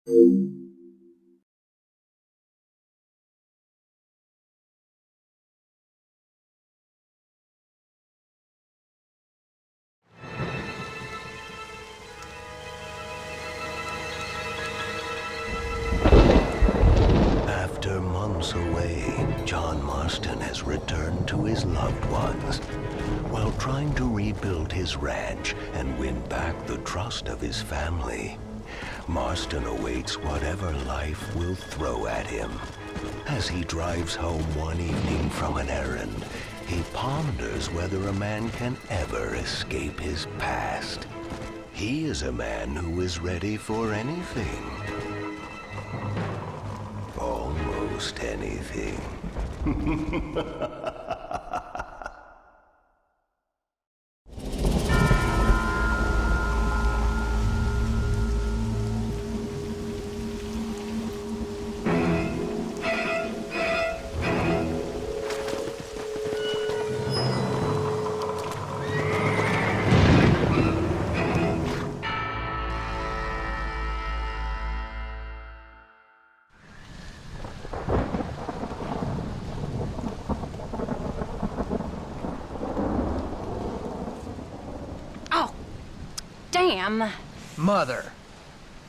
After months away, John Marston has returned to his loved ones. While trying to rebuild his ranch and win back the trust of his family, Marston awaits whatever life will throw at him. As he drives home one evening from an errand, he ponders whether a man can ever escape his past. He is a man who is ready for anything. Almost anything. Damn. Mother.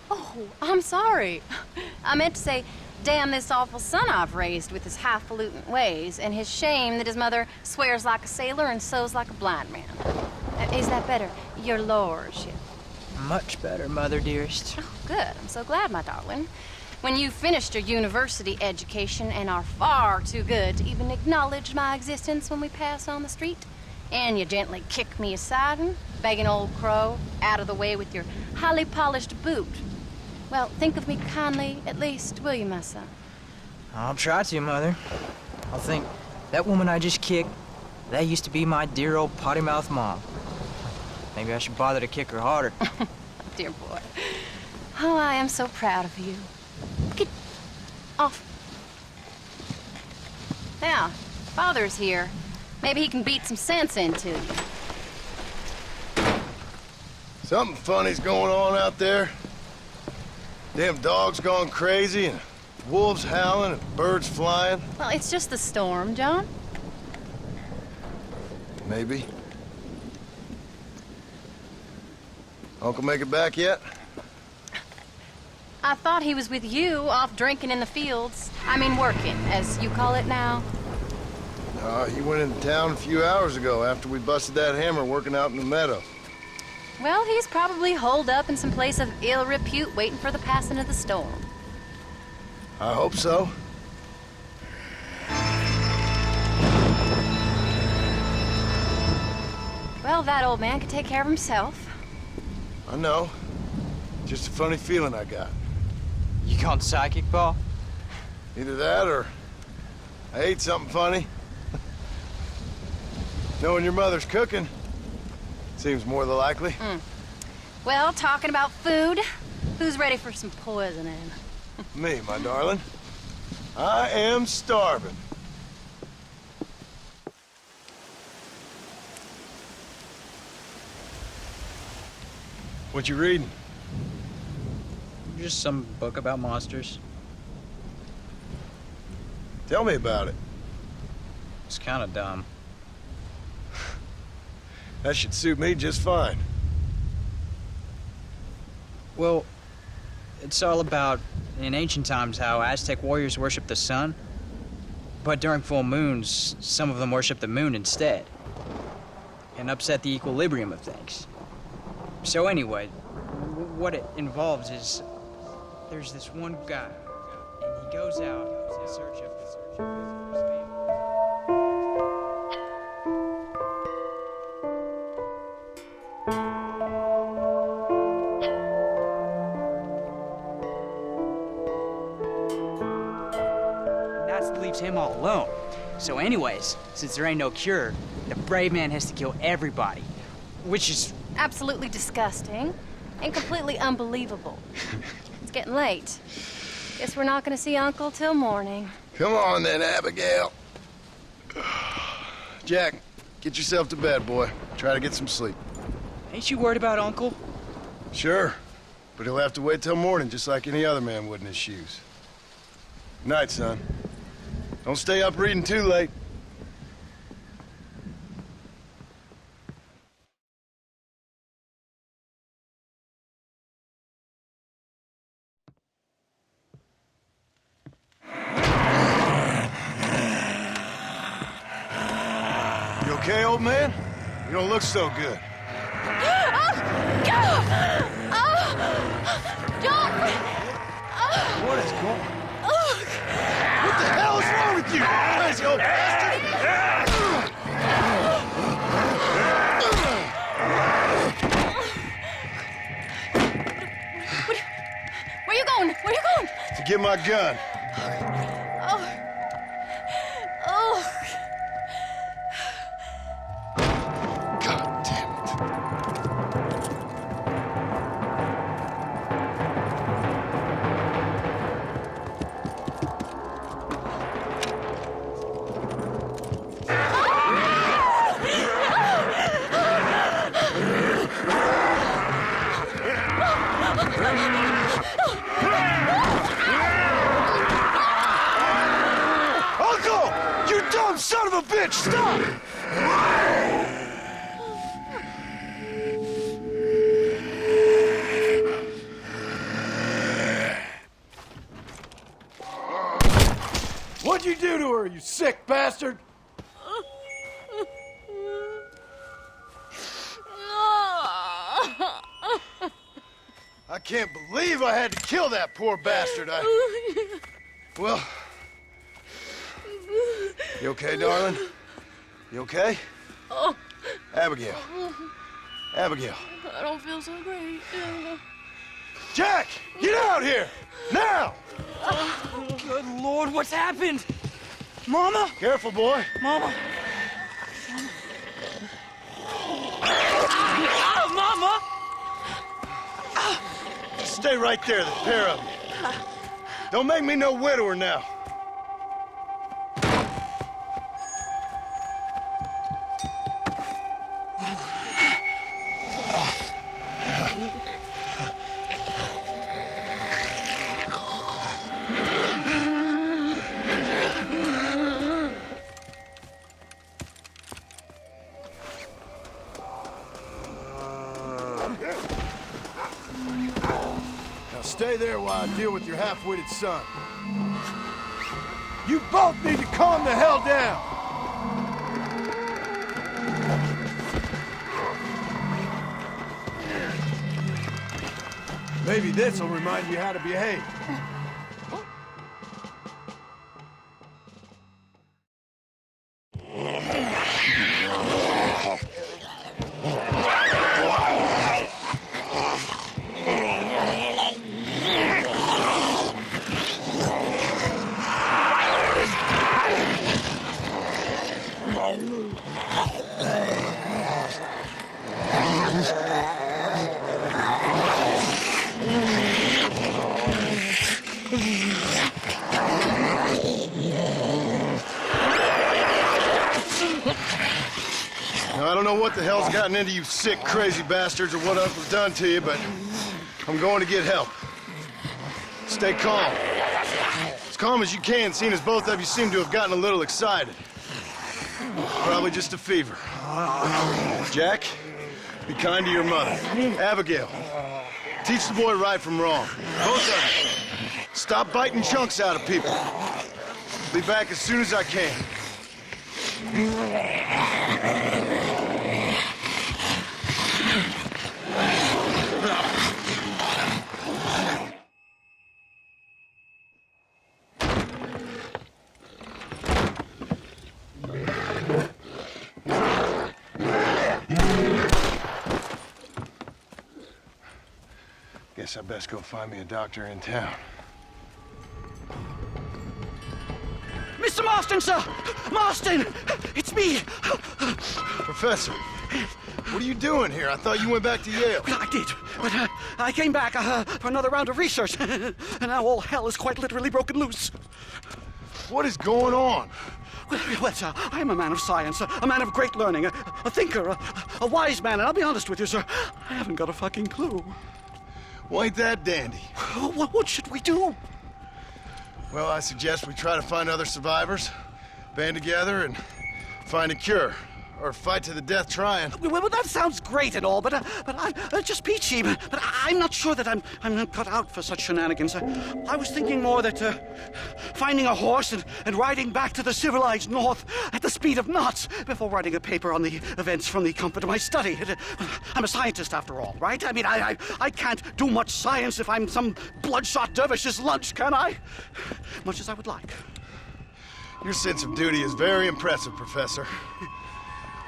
Oh, I'm sorry. I meant to say, damn this awful son I've raised with his highfalutin ways, and his shame that his mother swears like a sailor and sews like a blind man. Is that better, your lordship? Much better, Mother dearest. Oh, good. I'm so glad, my darling. When you've finished your university education and are far too good to even acknowledge my existence when we pass on the street, and you gently kick me aside and begging old crow out of the way with your highly polished boot. Well, think of me kindly, at least, will you, my son? I'll try to, Mother. I'll think, that woman I just kicked, that used to be my dear old potty-mouthed mom. Maybe I should bother to kick her harder. Dear boy. Oh, I am so proud of you. Get off. Now, Father's here. Maybe he can beat some sense into you. Something funny's going on out there. Damn dogs gone crazy and wolves howling and birds flying. Well, it's just the storm, John. Maybe. Uncle make it back yet? I thought he was with you, off drinking in the fields. I mean working, as you call it now. He went into town a few hours ago after we busted that hammer working out in the meadow. Well, he's probably holed up in some place of ill repute waiting for the passing of the storm. I hope so. Well, that old man can take care of himself. I know. Just a funny feeling I got. You gone psychic, Pa? Either that or I ate something funny. Knowing your mother's cooking seems more than likely. Well, talking about food, who's ready for some poisoning? Me, my darling. I am starving. What you reading? Just some book about monsters. Tell me about it. It's kind of dumb. That should suit me just fine. Well, it's all about, in ancient times, how Aztec warriors worshiped the sun. But during full moons, some of them worship the moon instead. And upset the equilibrium of things. So anyway, what it involves is, there's this one guy, and he goes out in search of his family. Leaves him all alone. So anyways, since there ain't no cure, the brave man has to kill everybody, which is Absolutely disgusting and completely unbelievable. It's getting late. Guess we're not gonna see Uncle till morning. Come on then, Abigail. Jack, get yourself to bed, boy. Try to get some sleep. Ain't you worried about Uncle? Sure, But he'll have to wait till morning, just like any other man would in his shoes. Good night, son. Don't stay up reading too late. You okay, old man? You don't look so good. What is going on? What the hell is wrong with you, crazy old bastard? Where you going? Where you going? To get my gun. Oh. God damn it. Uncle! You dumb son of a bitch! Stop! What'd you do to her, you sick bastard? I can't believe I had to kill that poor bastard. Well... You okay, darling? You okay? Oh, Abigail. Abigail. I don't feel so great. Jack! Get out here! Now! Good Lord, what's happened? Mama? Careful, boy. Mama? Mama! Stay right there, the pair of you. Don't make me no widower now. Now stay there while I deal with your half-witted son. You both need to calm the hell down! Maybe this'll remind you how to behave. Now, I don't know what the hell's gotten into you sick, crazy bastards or what Uncle's done to you, but I'm going to get help. Stay calm. As calm as you can, seeing as both of you seem to have gotten a little excited. Probably just a fever. Jack, be kind to your mother. Abigail, teach the boy right from wrong. Both of you. Stop biting chunks out of people. Be back as soon as I can. Guess I best go find me a doctor in town. Mr. Marston, sir! Marston! It's me! Professor, what are you doing here? I thought you went back to Yale. Well, I did, but I came back for another round of research, and now all hell is quite literally broken loose. What is going on? Well, sir, I am a man of science, a man of great learning, a thinker, a wise man, and I'll be honest with you, sir, I haven't got a fucking clue. Well, ain't that dandy? What should we do? Well, I suggest we try to find other survivors, band together, and find a cure. Or fight to the death trying. Well, that sounds great and all, but just peachy. But I'm not sure that I'm not cut out for such shenanigans. I was thinking more that finding a horse and riding back to the civilized north at the speed of knots before writing a paper on the events from the comfort of my study. I'm a scientist after all, right? I mean, I can't do much science if I'm some bloodshot dervish's lunch, can I? Much as I would like. Your sense of duty is very impressive, Professor.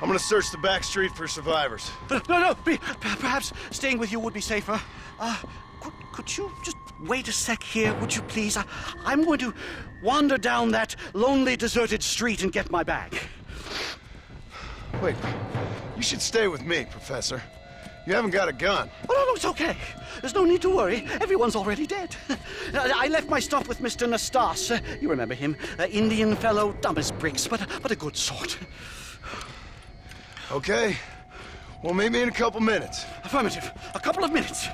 I'm gonna search the back street for survivors. No, perhaps staying with you would be safer. Could you just wait a sec here, would you please? I'm going to wander down that lonely, deserted street and get my bag. Wait, you should stay with me, Professor. You haven't got a gun. Oh, no, it's okay. There's no need to worry. Everyone's already dead. I left my stuff with Mr. Nastas. You remember him. Indian fellow, dumb as bricks, but a good sort. Okay. Well, meet me in a couple minutes. Affirmative. A couple of minutes.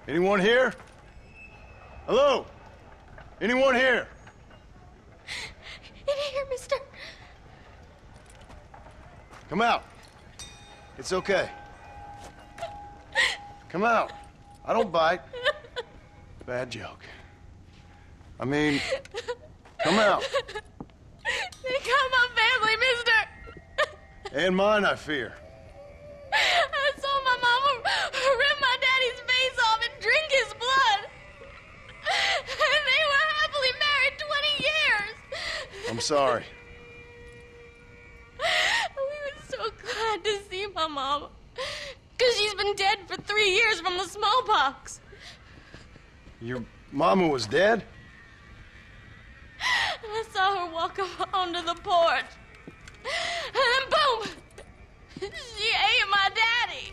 Anyone here? Hello? Anyone here? In here, mister. Come out. It's okay. Come out. I don't bite. Bad joke. I mean, come out. They got my family, mister. And mine, I fear. I saw my mama rip my daddy's face off and drink his blood. And they were happily married 20 years. I'm sorry. We were so glad to see my mama. Because she's been dead for 3 years from the smallpox. Your mama was dead? And I saw her walk up onto the porch. And then boom! She ate my daddy.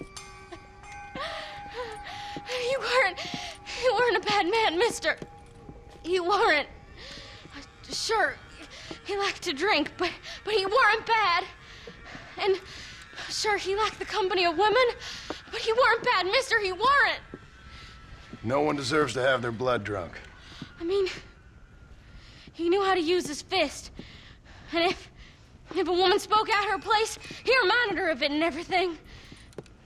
You weren't a bad man, mister. You weren't. Sure, he liked to drink, but he weren't bad. And sure, he liked the company of women, but he weren't bad, mister. He weren't. No one deserves to have their blood drunk. I mean, he knew how to use his fist. And if a woman spoke out her place, he reminded her of it and everything.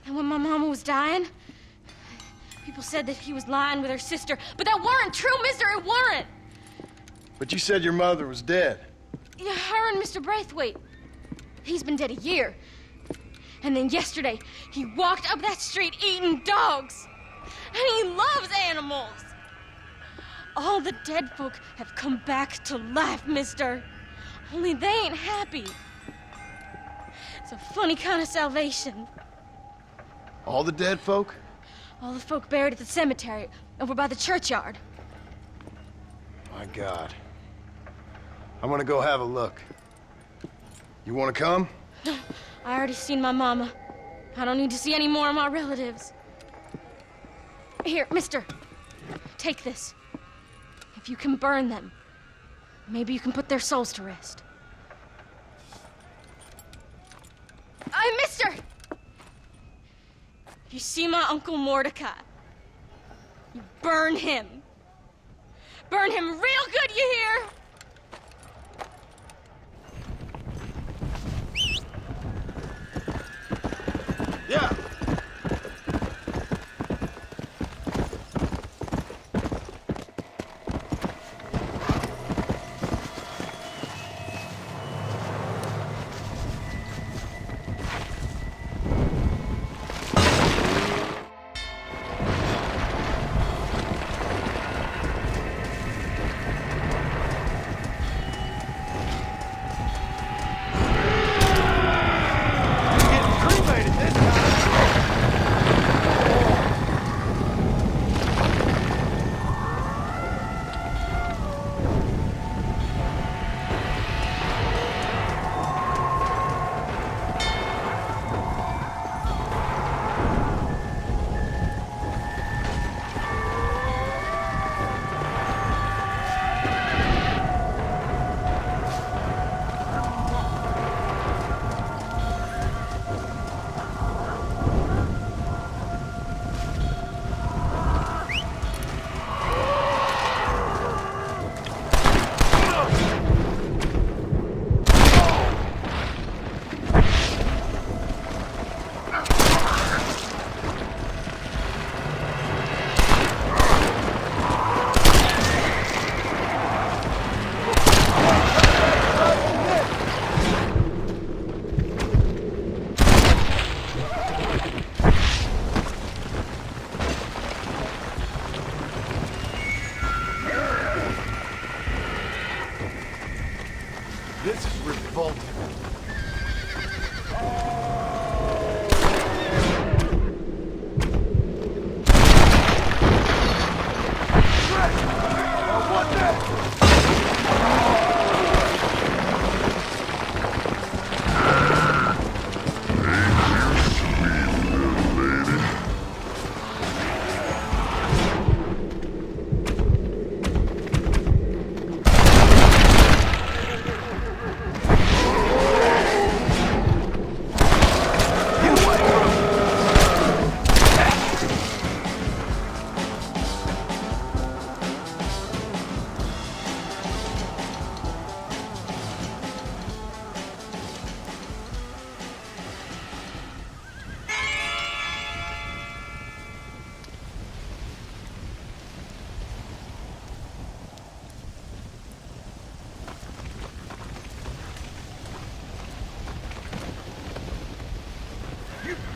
And when my mama was dying, people said that he was lying with her sister. But that weren't true, mister. It weren't. But you said your mother was dead. Yeah, her and Mr. Braithwaite. He's been dead a year. And then yesterday, he walked up that street eating dogs. And he loves animals. All the dead folk have come back to life, mister. Only they ain't happy. It's a funny kind of salvation. All the dead folk? All the folk buried at the cemetery over by the churchyard. My God. I'm gonna go have a look. You wanna come? I already seen my mama. I don't need to see any more of my relatives. Here, mister. Take this. If you can burn them, maybe you can put their souls to rest. Mister! If you see my Uncle Mordecai, you burn him. Burn him real good, you hear? Yeah.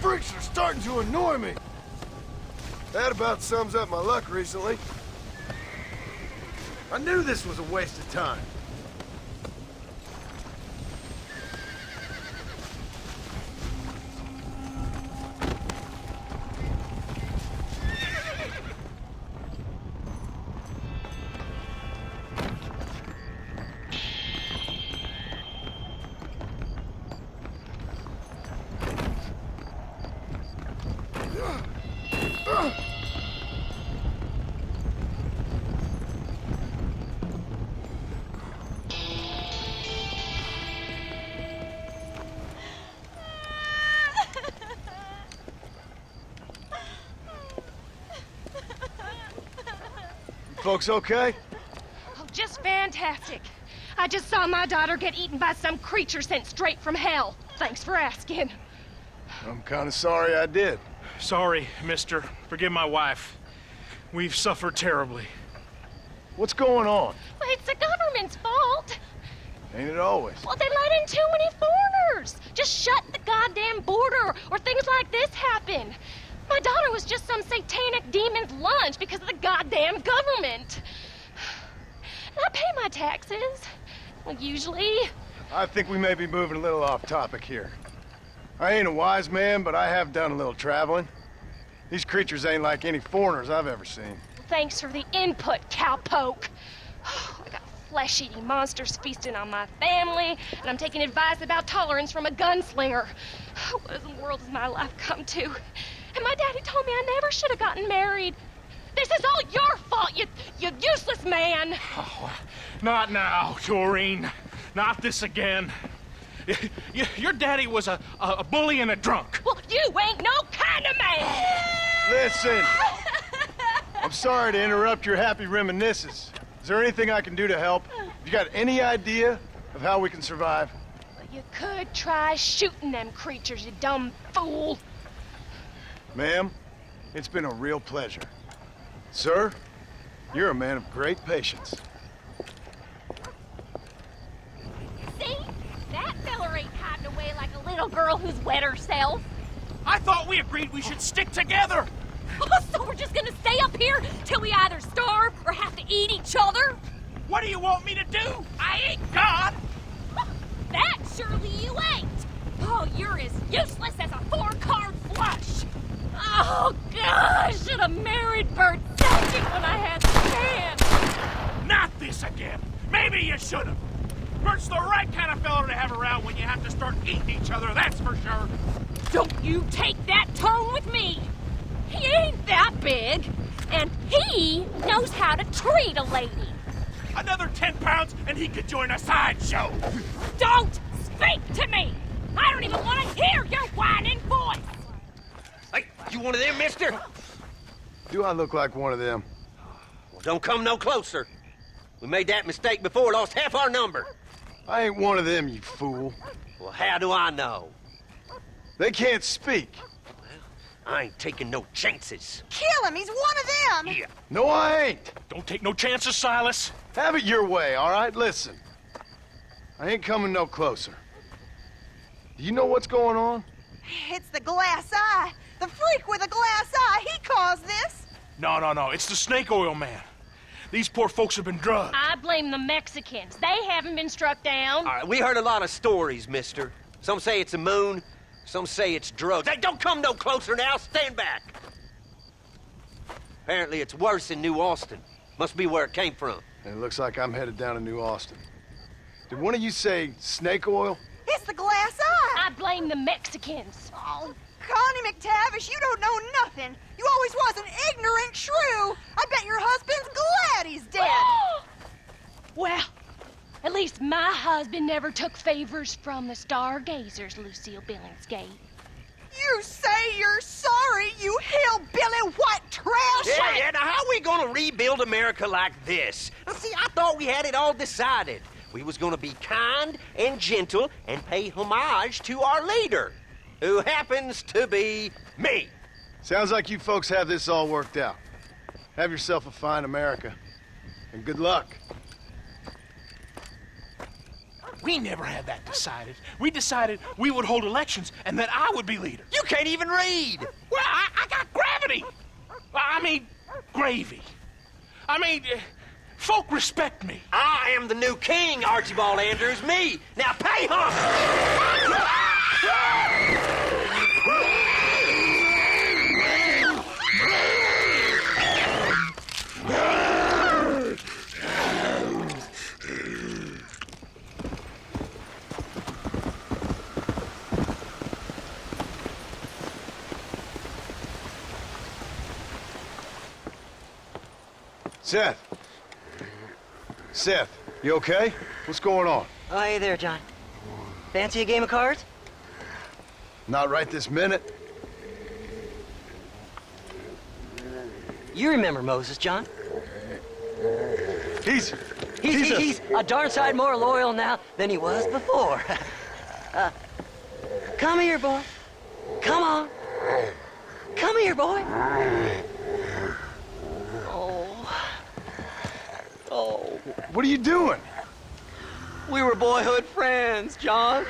Freaks are starting to annoy me. That about sums up my luck recently. I knew this was a waste of time. Folks okay? Oh, just fantastic. I just saw my daughter get eaten by some creature sent straight from hell. Thanks for asking. I'm kind of sorry I did. Sorry, mister. Forgive my wife. We've suffered terribly. What's going on? Well, it's the government's fault. Ain't it always? Well, they let in too many foreigners. Just shut the goddamn border, or things like this happen. My daughter was just some satanic demon's lunch because of the goddamn government. I pay my taxes. Well, usually. I think we may be moving a little off topic here. I ain't a wise man, but I have done a little traveling. These creatures ain't like any foreigners I've ever seen. Thanks for the input, cowpoke. I got flesh-eating monsters feasting on my family, and I'm taking advice about tolerance from a gunslinger. What in the world has my life come to? And my daddy told me I never should have gotten married. This is all your fault, you useless man! Oh, not now, Doreen. Not this again. Your daddy was a bully and a drunk. Well, you ain't no kind of man! Listen! I'm sorry to interrupt your happy reminiscences. Is there anything I can do to help? Have you got any idea of how we can survive? Well, you could try shooting them creatures, you dumb fool. Ma'am, it's been a real pleasure. Sir, you're a man of great patience. See? That feller ain't hiding away like a little girl who's wet herself. I thought we agreed we should stick together. So we're just gonna stay up here till we either starve or have to eat each other? What do you want me to do? I ain't God. That surely you ain't. Oh, you're as useless as a 4-card flush. Oh, God, I should have married Bert Selchik when I had the chance. Not this again. Maybe you should have. Bert's the right kind of fellow to have around when you have to start eating each other, that's for sure. Don't you take that tone with me. He ain't that big, and he knows how to treat a lady. Another 10 pounds and he could join a sideshow. Don't speak to me. I don't even want to hear your whining voice. Hey, you one of them, mister? Do I look like one of them? Well, don't come no closer. We made that mistake before, lost half our number. I ain't one of them, you fool. Well, how do I know? They can't speak. I ain't taking no chances. Kill him! He's one of them! Yeah. No, I ain't. Don't take no chances, Silas. Have it your way, all right? Listen. I ain't coming no closer. Do you know what's going on? It's the glass eye. The freak with a glass eye. He caused this. No. It's the snake oil man. These poor folks have been drugged. I blame the Mexicans. They haven't been struck down. All right, we heard a lot of stories, mister. Some say it's a moon, some say it's drugs. Hey, don't come no closer now. Stand back. Apparently it's worse in New Austin. Must be where it came from. It looks like I'm headed down to New Austin. Did one of you say snake oil? It's the glass eye. I blame the Mexicans. Oh, Connie McTavish, you don't know nothing. You always was an ignorant shrew. I bet your husband's glad he's dead. Well, at least my husband never took favors from the stargazers, Lucille Billingsgate. You say you're sorry, you hillbilly white trash! Yeah, now how are we gonna rebuild America like this? Now see, I thought we had it all decided. We was gonna be kind and gentle and pay homage to our leader, who happens to be me. Sounds like you folks have this all worked out. Have yourself a fine America. And good luck. We never had that decided. We decided we would hold elections and that I would be leader. You can't even read. Well, I got gravity. I mean, gravy. I mean, folk respect me. I am the new king, Archibald Andrews, me. Now pay homage. Seth, you okay? What's going on? Oh, hey there, John. Fancy a game of cards? Not right this minute. You remember Moses, John. He's He's a darn sight more loyal now than he was before. Come here, boy. Come on. Come here, boy. Oh, What are you doing? we were boyhood friends, John.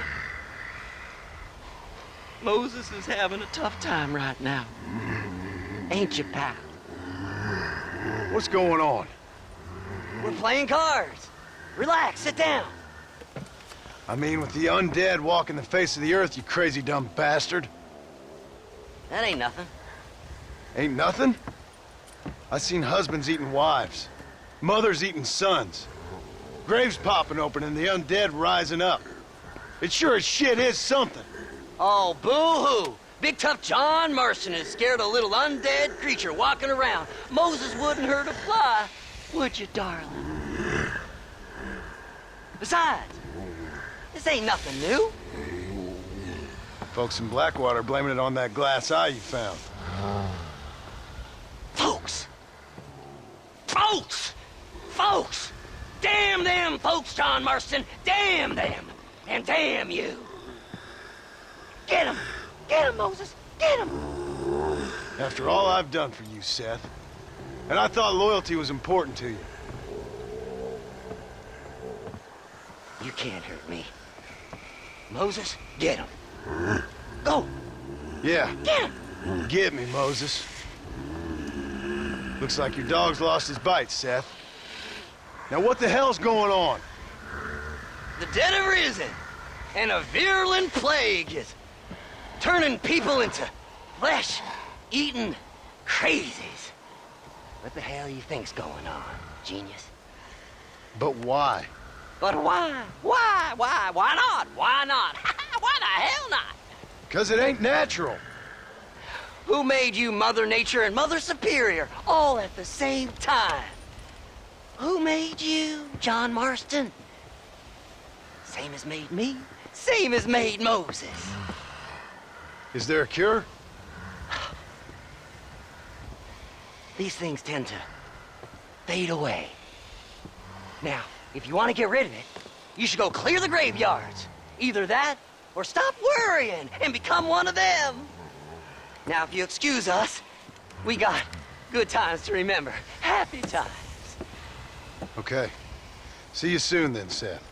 Moses is having a tough time right now. Ain't you, pal? What's going on? We're playing cards. Relax, sit down. I mean, with the undead walking the face of the earth, you crazy dumb bastard. That ain't nothing. Ain't nothing? I seen husbands eating wives, mothers eating sons, graves popping open and the undead rising up. It sure as shit is something. Oh, boo-hoo. Big tough John Marston is scared of a little undead creature walking around. Moses wouldn't hurt a fly, would you, darling? Besides, this ain't nothing new. Folks in Blackwater blaming it on that glass eye you found. Folks! Folks! Folks! Damn them folks, John Marston! Damn them! And damn you! Get him! Get him, Moses! Get him! After all I've done for you, Seth. And I thought loyalty was important to you. You can't hurt me. Moses, get him. Go! Yeah, Get him! get me, Moses. Looks like your dog's lost his bite, Seth. Now what the hell's going on? The dead have risen, and a virulent plague is turning people into flesh-eating crazies. What the hell you think's going on, genius? But why? But why? Why? Why not? Why not? Why the hell not? 'Cause it ain't natural. Who made you Mother Nature and Mother Superior all at the same time? Who made you, John Marston? Same as made me, same as made Moses. Is there a cure? These things tend to fade away. Now, if you want to get rid of it, you should go clear the graveyards. Either that, or stop worrying and become one of them. Now, if you excuse us, we got good times to remember. Happy times. Okay. See you soon then, Seth.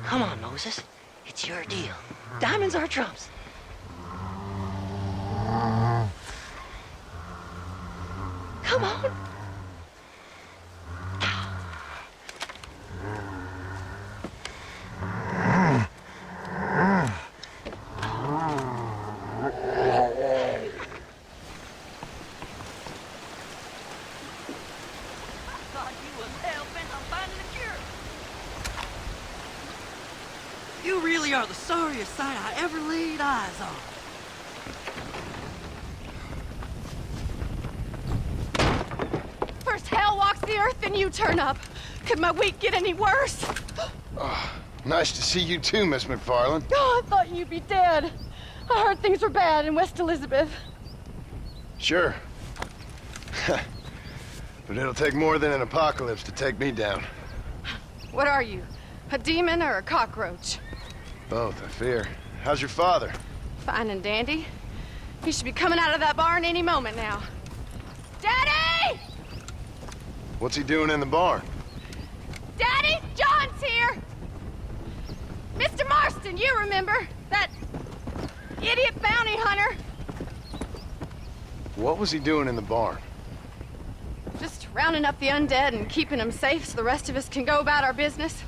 Come on, Moses. It's your deal. Diamonds are trumps. You really are the sorriest sight I ever laid eyes on. First hell walks the earth, then you turn up. Could my week get any worse? Nice to see you too, Miss McFarland. Oh, I thought you'd be dead. I heard things were bad in West Elizabeth. Sure. But it'll take more than an apocalypse to take me down. What are you? A demon or a cockroach? Both, I fear. How's your father? Fine and dandy. He should be coming out of that barn any moment now. Daddy! What's he doing in the barn? Daddy, John's here! Mr. Marston, you remember? That idiot bounty hunter. What was he doing in the barn? Just rounding up the undead and keeping them safe so the rest of us can go about our business.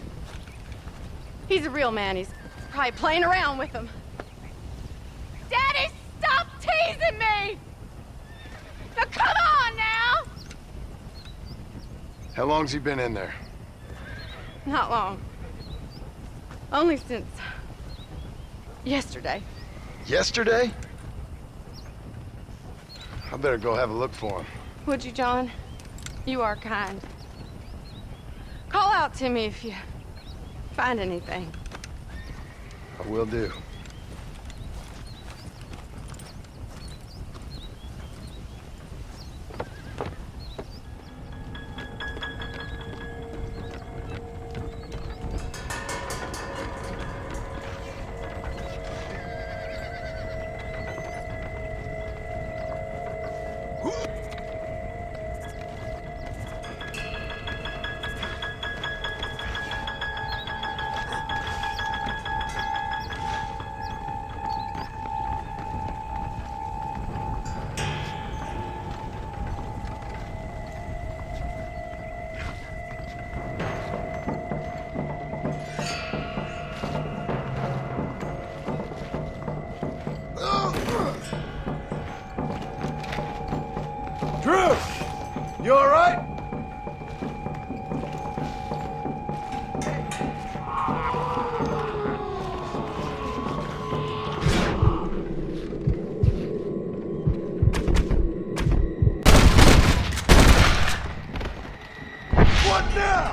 He's a real man. He's probably playing around with them. Daddy, stop teasing me! Now come on now! How long's he been in there? Not long. Only since yesterday. Yesterday? I better go have a look for him. Would you, John? You are kind. Call out to me if you find anything. I will do. Drew! You all right? What now?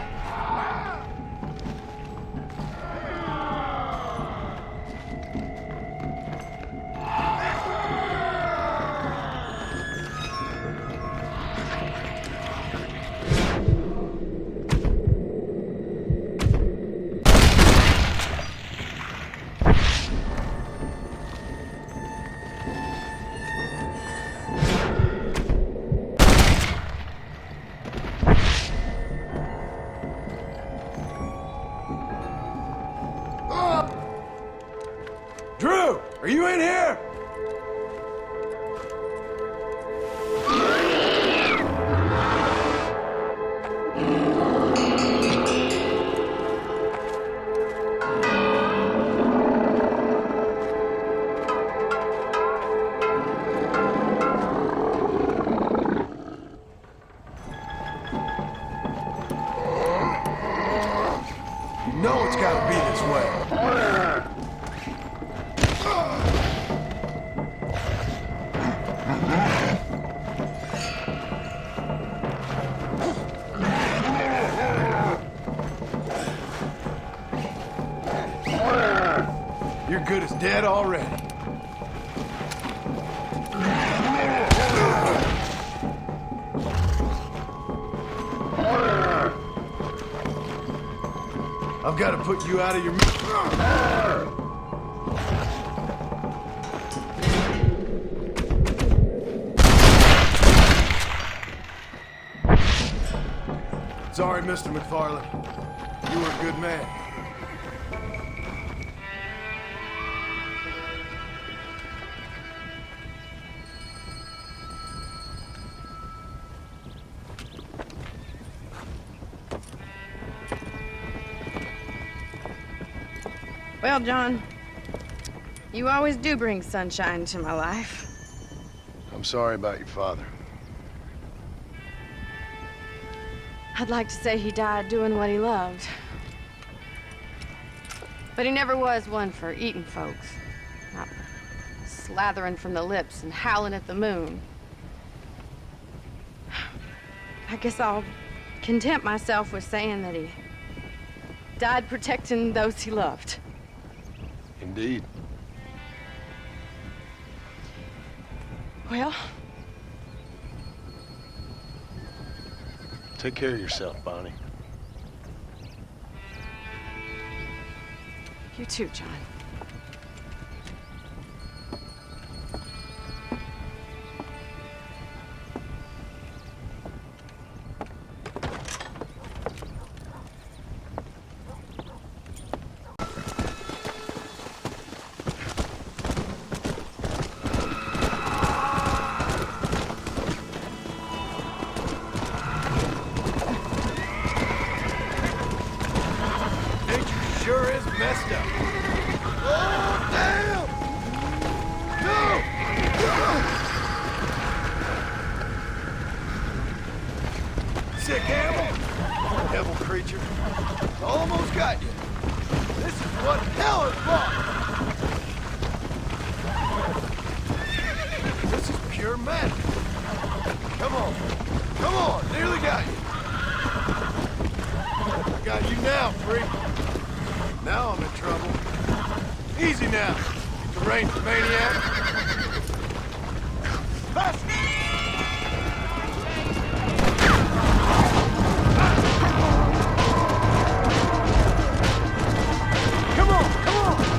Drew, are you in here? You know it's gotta be this way. You're good as dead already. I've got to put you out of your... Sorry, Mr. McFarland. You were a good man. Well, John, you always do bring sunshine to my life. I'm sorry about your father. I'd like to say he died doing what he loved. But he never was one for eating folks. Not slathering from the lips and howling at the moon. I guess I'll content myself with saying that he died protecting those he loved. Indeed. Well, take care of yourself, Bonnie. you too, John. Sure is messed up. Oh, damn! No! Sick animal? Devil creature. Almost got you. This is what hell is for. This is pure madness. Come on. Come on. Nearly got you. I got you now, freak. Now I'm in trouble. Easy now, you deranged maniac. Faster! Come on, come on!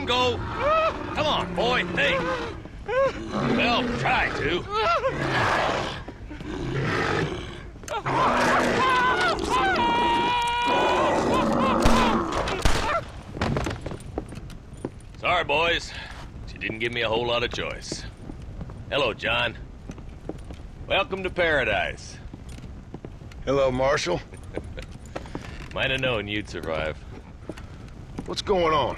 him go. Come on, boy. Hey. Well, try to. Sorry, boys. She didn't give me a whole lot of choice. Hello, John. Welcome to paradise. Hello, Marshal. Might have known you'd survive. What's going on?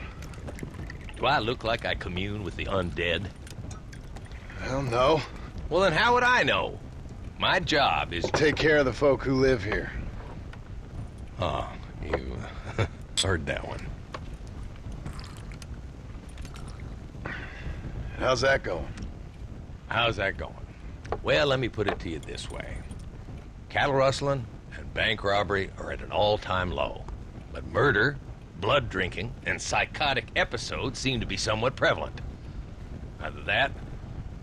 Do I look like I commune with the undead? Hell no. Well, then how would I know? My job is... Take care of the folk who live here. Oh, you heard that one. How's that going? How's that going? Well, let me put it to you this way. Cattle rustling and bank robbery are at an all-time low. But murder, blood drinking, and psychotic episodes seem to be somewhat prevalent. Either that,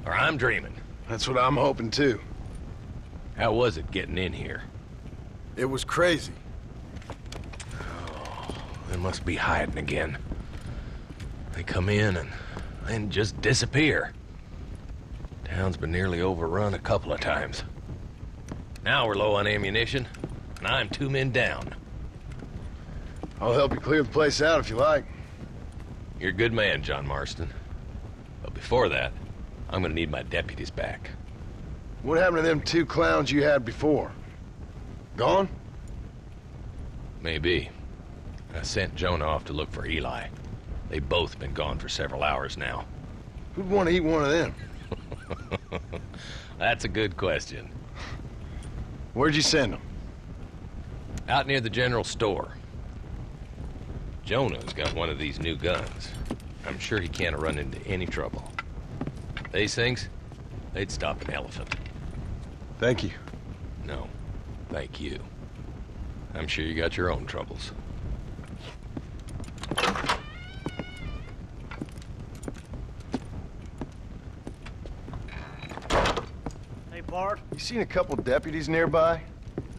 or I'm dreaming. That's what I'm hoping too. How was it getting in here? It was crazy. Oh, they must be hiding again. They come in and then just disappear. Town's been nearly overrun a couple of times. Now we're low on ammunition, and I'm 2 men down. I'll help you clear the place out if you like. You're a good man, John Marston. But before that, I'm gonna need my deputies back. What happened to them 2 clowns you had before? Gone? Maybe. I sent Jonah off to look for Eli. They've both been gone for several hours now. Who'd want to eat one of them? That's a good question. Where'd you send them? Out near the general store. Jonah's got one of these new guns. I'm sure he can't run into any trouble. These things, they'd stop an elephant. Thank you. No, thank you. I'm sure you got your own troubles. Hey, Bart. You seen a couple deputies nearby?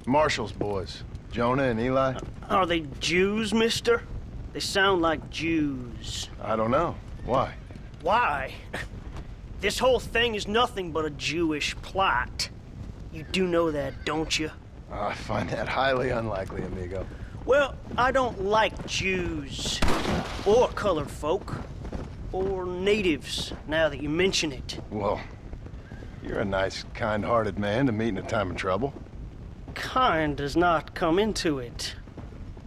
Marshall's boys, Jonah and Eli. Are they Jews, mister? They sound like Jews. I don't know. Why? Why? This whole thing is nothing but a Jewish plot. You do know that, don't you? I find that highly unlikely, amigo. Well, I don't like Jews. Or colored folk. Or natives, now that you mention it. Well, you're a nice, kind-hearted man to meet in a time of trouble. Kind does not come into it.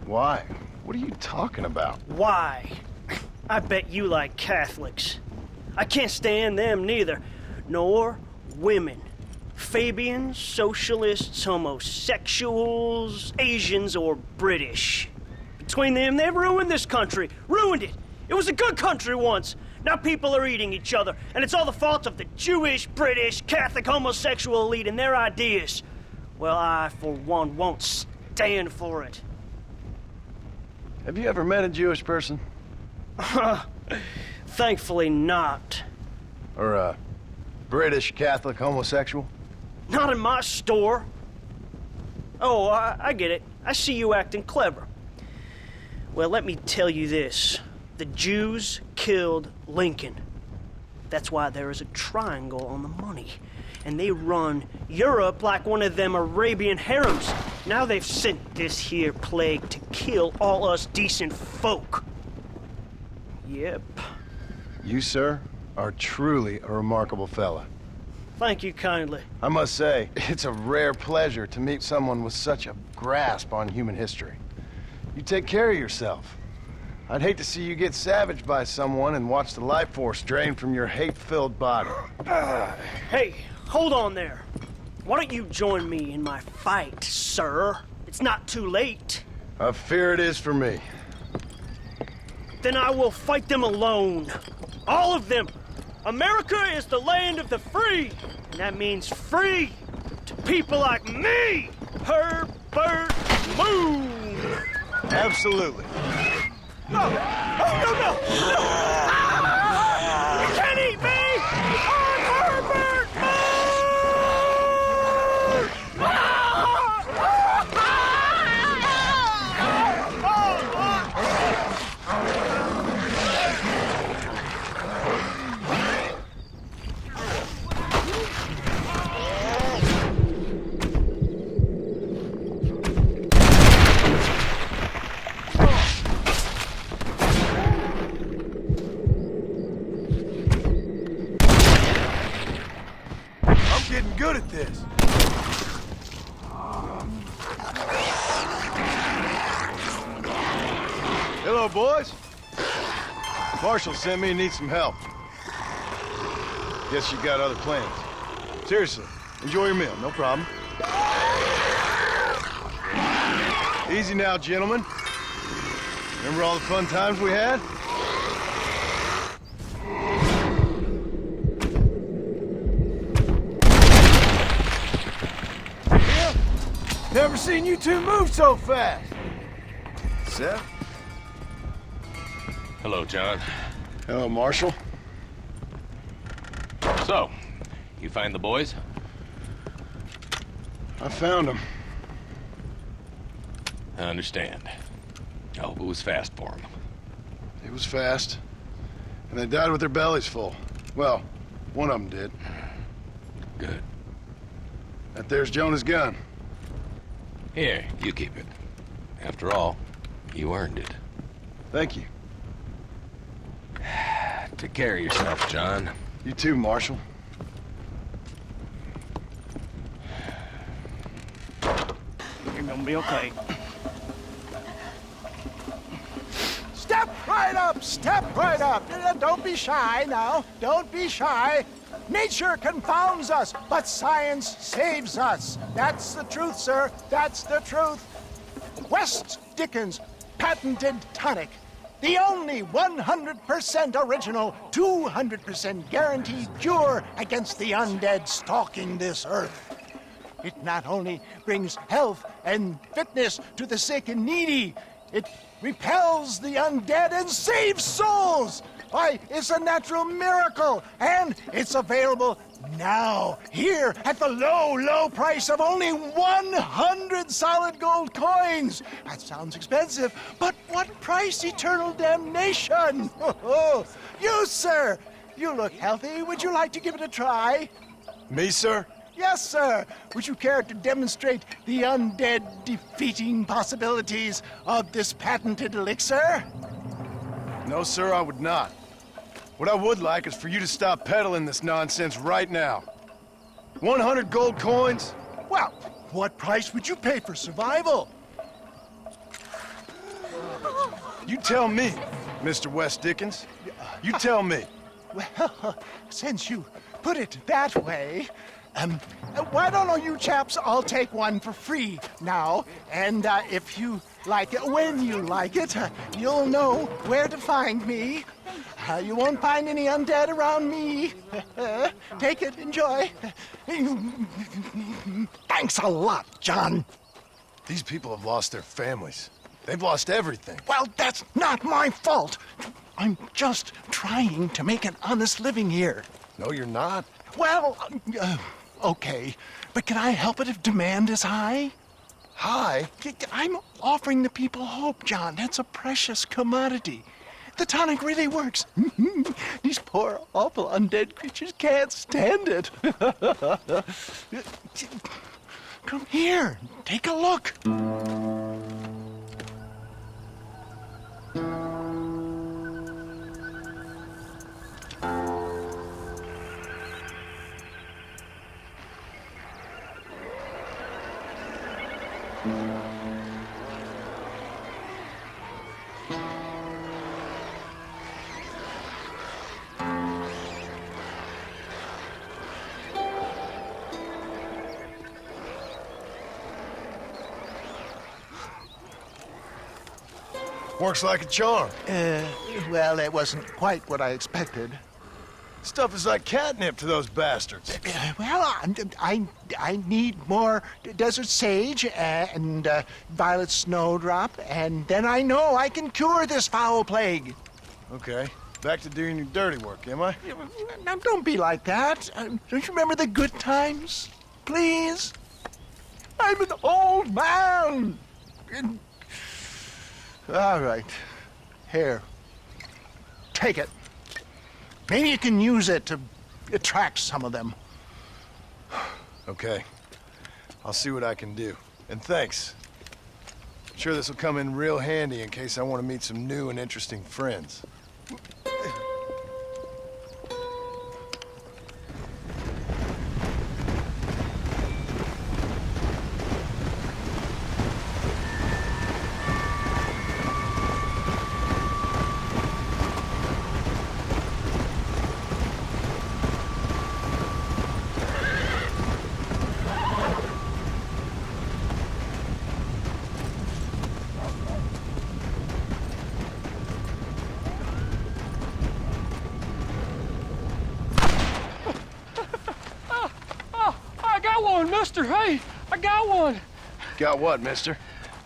Why? What are you talking about? Why? I bet you like Catholics. I can't stand them neither. Nor women. Fabians, socialists, homosexuals, Asians, or British. Between them, they've ruined this country. Ruined it. It was a good country once. Now people are eating each other, and it's all the fault of the Jewish, British, Catholic, homosexual elite and their ideas. Well, I, for one, won't stand for it. Have you ever met a Jewish person? Thankfully not. Or a British Catholic homosexual? Not in my store. Oh, I get it. I see you acting clever. Well, let me tell you this. The Jews killed Lincoln. That's why there is a triangle on the money. And they run Europe like one of them Arabian harems. Now they've sent this here plague to kill all us decent folk. Yep. You, sir, are truly a remarkable fella. Thank you kindly. I must say, it's a rare pleasure to meet someone with such a grasp on human history. You take care of yourself. I'd hate to see you get savaged by someone and watch the life force drain from your hate-filled body. Hey, hold on there. Why don't you join me in my fight, sir? It's not too late. I fear it is for me. Then I will fight them alone. All of them. America is the land of the free. And that means free to people like me, Herbert Moon. Absolutely. No! Oh, no, no! No! Ah! You can't eat me! I'm Herbert Moon! this. Hello, boys. Marshall sent me and needs some help. Guess you got other plans. Seriously, enjoy your meal, no problem. Easy now, gentlemen. Remember all the fun times we had? Yeah? Never seen you two move so fast. Seth? Hello, John. Hello, Marshall. So, you find the boys? I found them. I understand. I hope it was fast for them. It was fast. And they died with their bellies full. Well, one of them did. Good. That there's Jonah's gun. Here, you keep it. After all, you earned it. Thank you. Take care of yourself, John. You too, Marshall. You're gonna be okay. Step right up, step right up. Don't be shy now, don't be shy. Nature confounds us, but science saves us. That's the truth, sir, that's the truth. West Dickens patented tonic. The only 100% original, 200% guaranteed cure against the undead stalking this earth. It not only brings health and fitness to the sick and needy, it repels the undead and saves souls. Why, it's a natural miracle, and it's available now, here, at the low, low price of only 100 solid gold coins. That sounds expensive, but what price, eternal damnation? You, sir, you look healthy. Would you like to give it a try? Me, sir? Yes, sir. Would you care to demonstrate the undead defeating possibilities of this patented elixir? No, sir, I would not. What I would like is for you to stop peddling this nonsense right now. 100 gold coins? Well, what price would you pay for survival? You tell me, Mr. West Dickens. You tell me. Well, since you put it that way, why don't all you chaps all take one for free now? And if you like it, when you like it, you'll know where to find me. You won't find any undead around me. Take it, enjoy. Thanks a lot, John. These people have lost their families. They've lost everything. Well, that's not my fault. I'm just trying to make an honest living here. No, you're not. Well, okay. But can I help it if demand is high? High? I'm offering the people hope, John. That's a precious commodity. The tonic really works. These poor, awful undead creatures can't stand it. Come here, take a look. Works like a charm. Well, it wasn't quite what I expected. Stuff is like catnip to those bastards. Well, I need more desert sage and violet snowdrop, and then I know I can cure this foul plague. Okay, back to doing your dirty work, am I? Now, don't be like that. Don't you remember the good times? Please? I'm an old man. All right. Here. Take it. Maybe you can use it to attract some of them. Okay. I'll see what I can do. And thanks. I'm sure this will come in real handy in case I want to meet some new and interesting friends. Mister, hey, I got one. Got what, mister?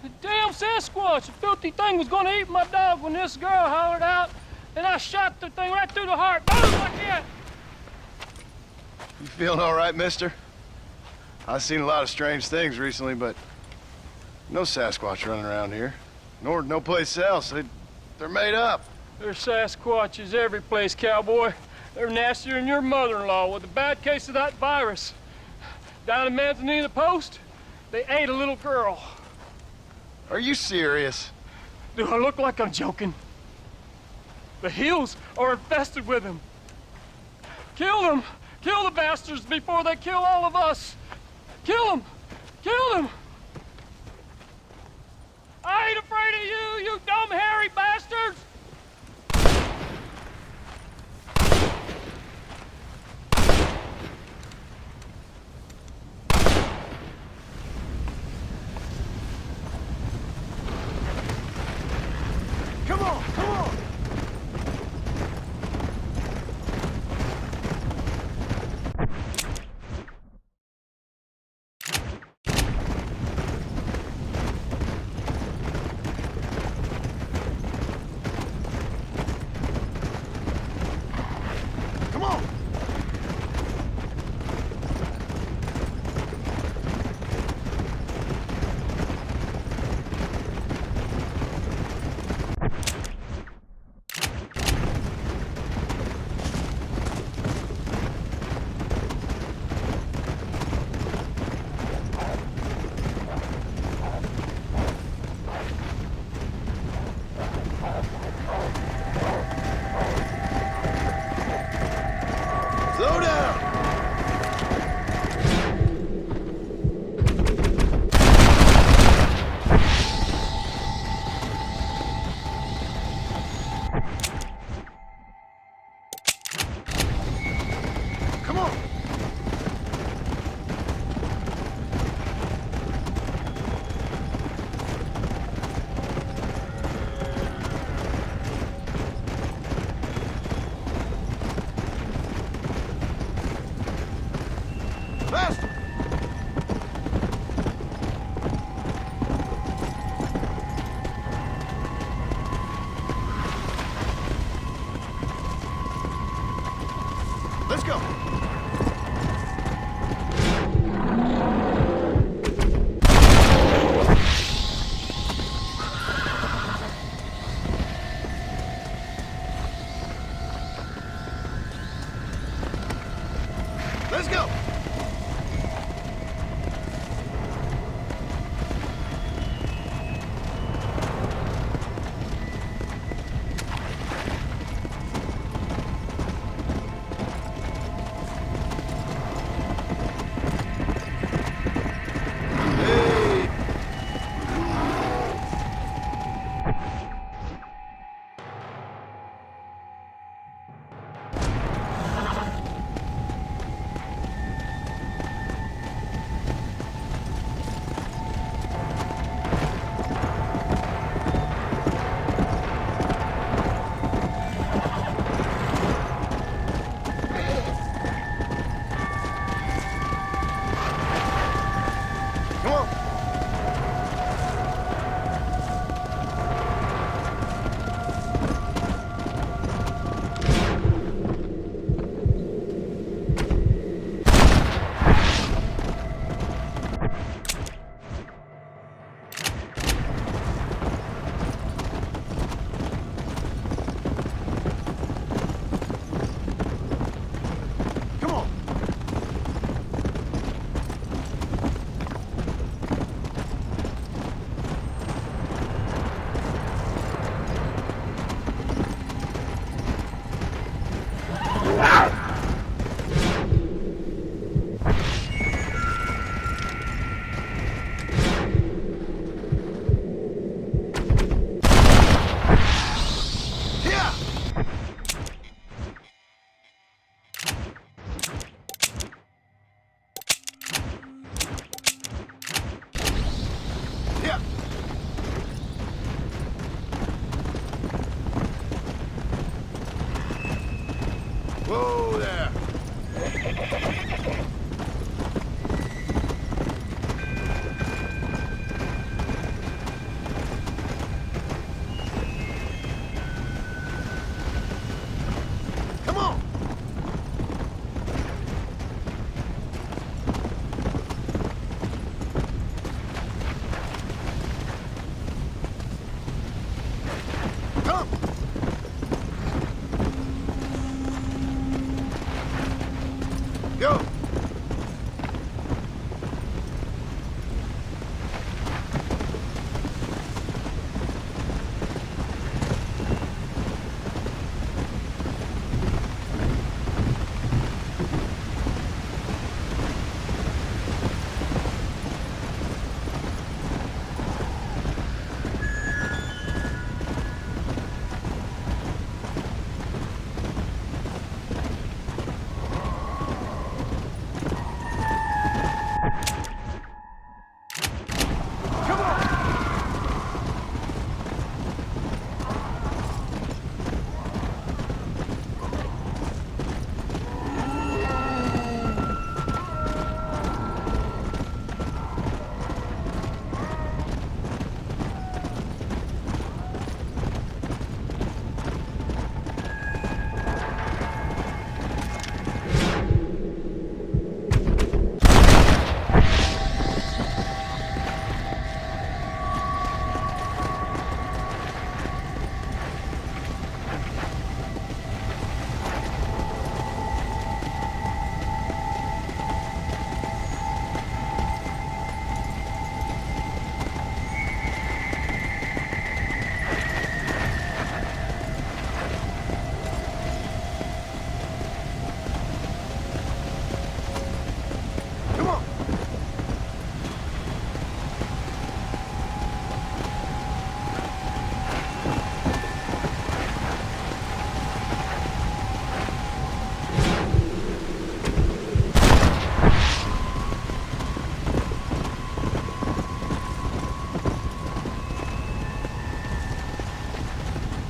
The damn Sasquatch. The filthy thing was gonna eat my dog when this girl hollered out, and I shot the thing right through the heart. Boom, like that. You feeling all right, mister? I've seen a lot of strange things recently, but no Sasquatch running around here. Nor no place else. They're made up. There's Sasquatches every place, cowboy. They're nastier than your mother-in-law with a bad case of that virus. Down in Manzanita Post, they ate a little girl. Are you serious? Do I look like I'm joking? The hills are infested with them. Kill them! Kill the bastards before they kill all of us! Kill them! Kill them! I ain't afraid of you, you dumb hairy bastards! Come on, come on! Come on! Slow down! Come on! Faster! Let's go! Let's go! Come on! Come on! Yeah! Yeah! Whoa there!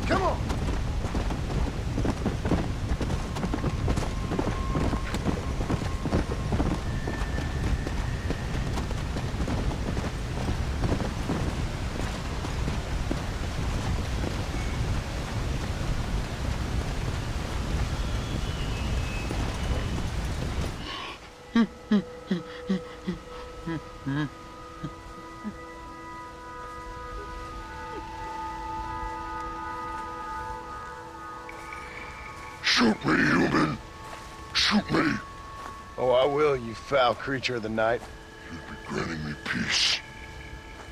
Come on! Shoot me, human! Shoot me! Oh, I will, you foul creature of the night. You'd be granting me peace.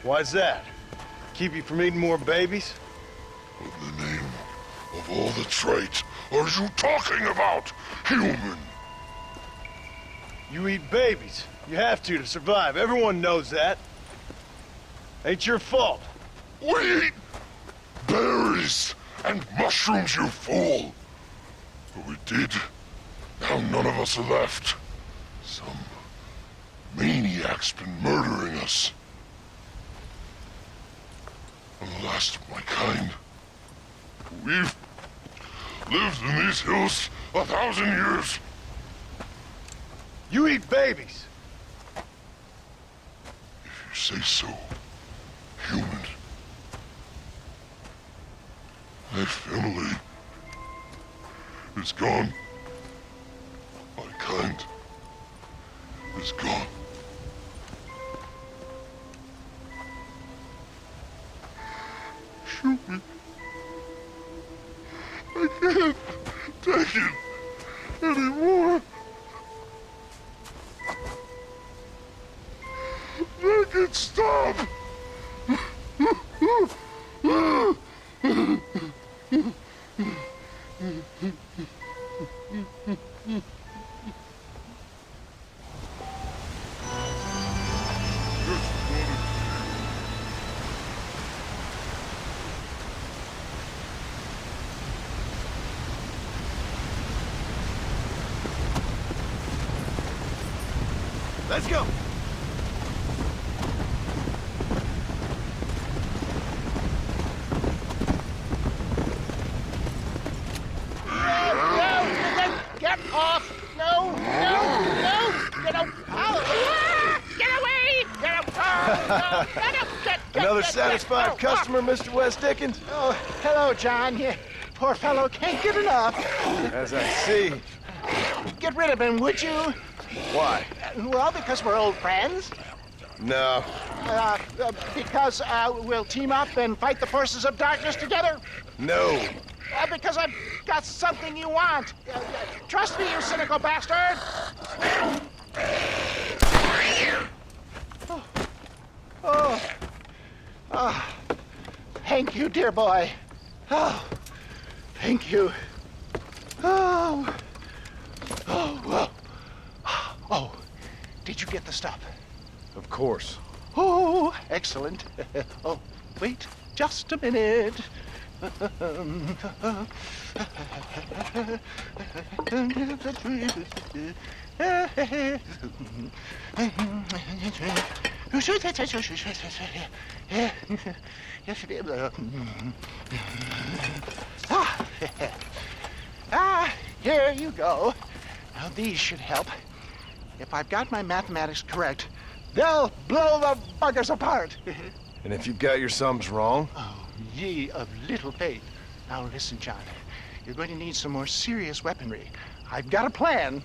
Why's that? Keep you from eating more babies? In the name of all that's right are you talking about, human? You eat babies. You have to survive. Everyone knows that. Ain't your fault. We eat berries and mushrooms, you fool! But we did. Now none of us are left. Some maniac's been murdering us. I'm the last of my kind. We've lived in these hills 1,000 years. You eat babies. If you say so, human. My family is gone. My kind is gone. Shoot me. I can't take it anymore. Make it stop. Let's go. Get off! No! Get out! Get away! Another satisfied customer, Mr. West Dickens? Oh, hello, John. Yeah, poor fellow can't get enough. As I see. Get rid of him, would you? Why? Well, because we're old friends. No. Because we'll team up and fight the forces of darkness together. No. Because I've got something you want. Trust me, you cynical bastard. Oh. Thank you, dear boy. Oh, thank you. Oh, did you get the stuff? Of course. Oh, excellent. Oh, wait just a minute. Here you go. Now these should help. If I've got my mathematics correct, they'll blow the buggers apart. And if you've got your sums wrong? Oh, ye of little faith. Now listen, John. You're going to need some more serious weaponry. I've got a plan,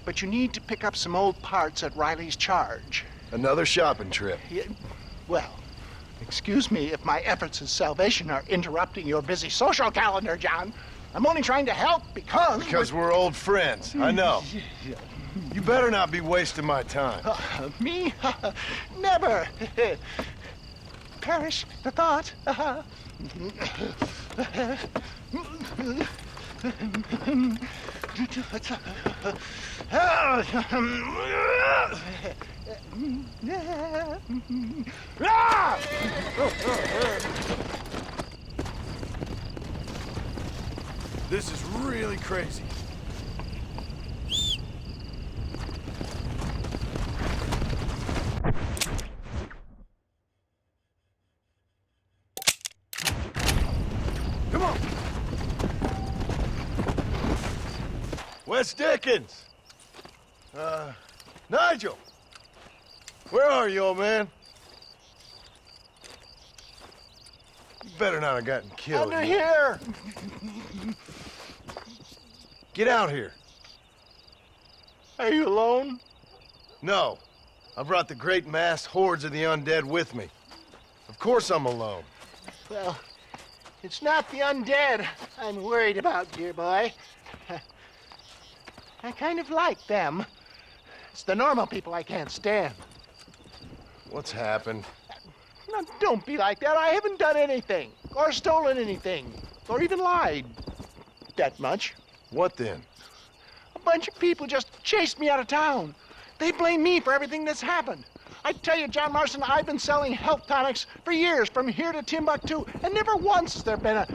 but you need to pick up some old parts at Riley's charge. Another shopping trip. Yeah, well, excuse me if my efforts at salvation are interrupting your busy social calendar, John. I'm only trying to help because... Because we're old friends, I know. You better not be wasting my time. Me? Never. Perish the thought. This is really crazy. Come on. Wes Dickens. Nigel. Where are you, old man? You better not have gotten killed. Under here. Get out here. Are you alone? No. I brought the great mass hordes of the undead with me. Of course I'm alone. Well, it's not the undead I'm worried about, dear boy. I kind of like them. It's the normal people I can't stand. What's happened? Now, don't be like that. I haven't done anything, or stolen anything, or even lied that much. What then? A bunch of people just chased me out of town. They blame me for everything that's happened. I tell you, John Marston, I've been selling health tonics for years, from here to Timbuktu, and never once has there been a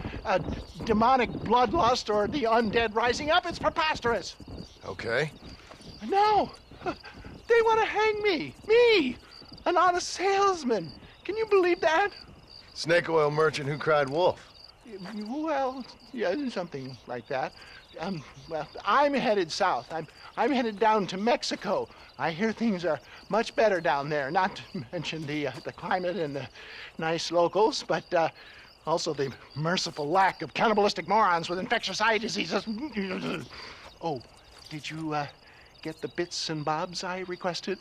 demonic bloodlust or the undead rising up. It's preposterous. Okay. No, they want to hang me. Me, an honest salesman. Can you believe that? Snake oil merchant who cried wolf. Well, yeah, something like that. Well, I'm headed south. I'm headed down to Mexico. I hear things are much better down there. Not to mention the climate and the nice locals, but also the merciful lack of cannibalistic morons with infectious eye diseases. Oh, did you get the bits and bobs I requested?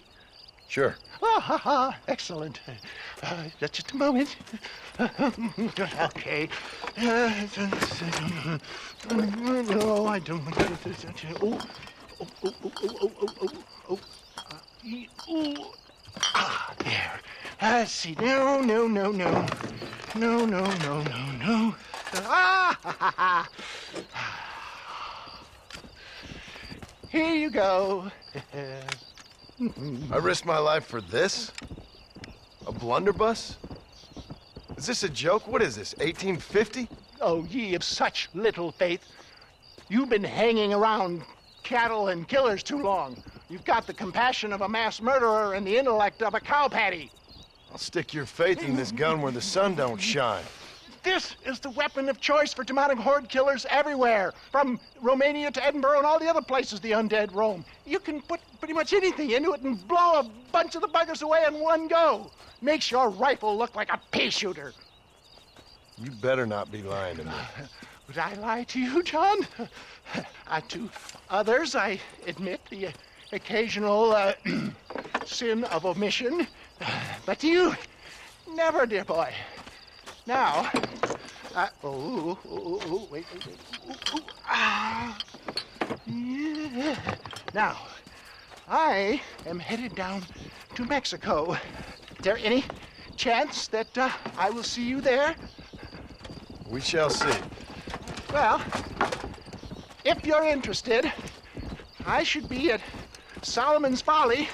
Sure. Ah, ha, ha. Excellent. Just a moment. Okay. No, I don't. Oh. There. Let's see. No. Ah, ha. Here you go. I risked my life for this? A blunderbuss? Is this a joke? What is this, 1850? Oh, ye of such little faith. You've been hanging around cattle and killers too long. You've got the compassion of a mass murderer and the intellect of a cow patty. I'll stick your faith in this gun where the sun don't shine. This is the weapon of choice for demonic horde killers everywhere, from Romania to Edinburgh and all the other places the undead roam. You can put pretty much anything into it and blow a bunch of the buggers away in one go. Makes your rifle look like a pea shooter. You better not be lying to me. Would I lie to you, John? To others, I admit the occasional sin of omission. But to you, never, dear boy. Now, wait. Yeah. Now, I am headed down to Mexico. Is there any chance that I will see you there? We shall see. Well, if you're interested, I should be at Solomon's Folly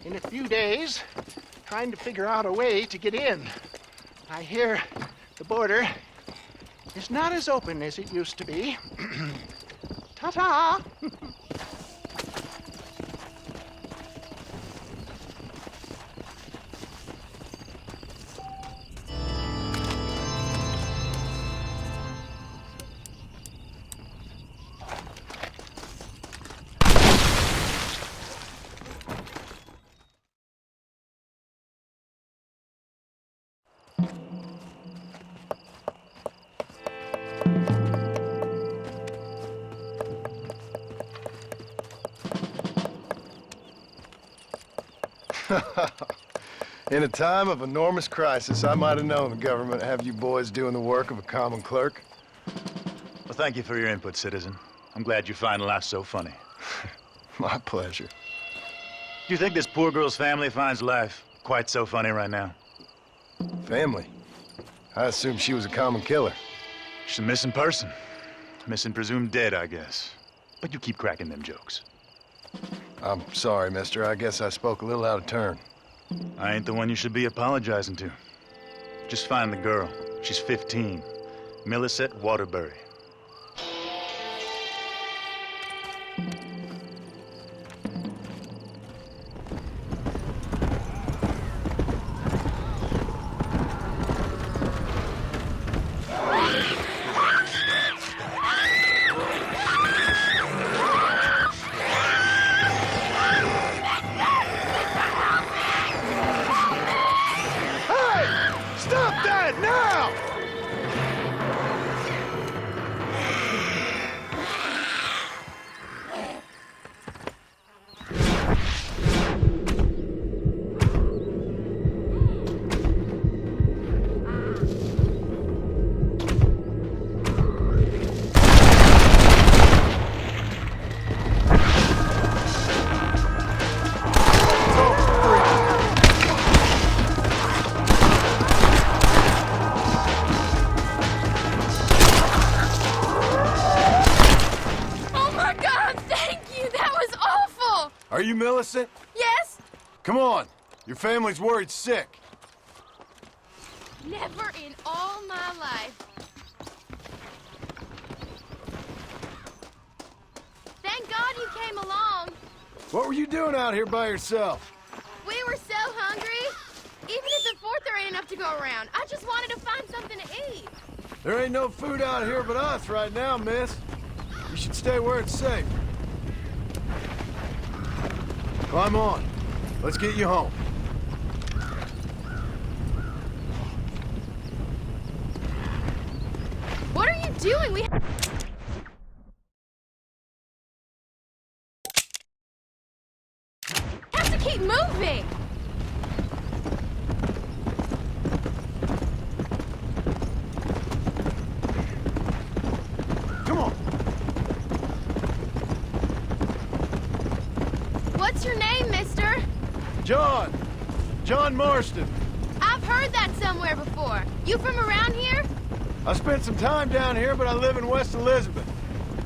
in a few days, trying to figure out a way to get in. I hear the border is not as open as it used to be. Ta-ta! In a time of enormous crisis, I might have known the government would have you boys doing the work of a common clerk. Well, thank you for your input, citizen. I'm glad you find life so funny. My pleasure. Do you think this poor girl's family finds life quite so funny right now? Family? I assumed she was a common killer. She's a missing person. Missing presumed dead, I guess. But you keep cracking them jokes. I'm sorry, mister. I guess I spoke a little out of turn. I ain't the one you should be apologizing to. Just find the girl. She's 15. Millicent Waterbury. Are you Millicent? Yes? Come on. Your family's worried sick. Never in all my life. Thank God you came along. What were you doing out here by yourself? We were so hungry. Even at the fort, there ain't enough to go around. I just wanted to find something to eat. There ain't no food out here but us right now, miss. You should stay where it's safe. Climb on. Let's get you home. What are you doing? We have to keep moving. Come on. What's your name, mister? John. John Marston. I've heard that somewhere before. You from around here? I spent some time down here, but I live in West Elizabeth.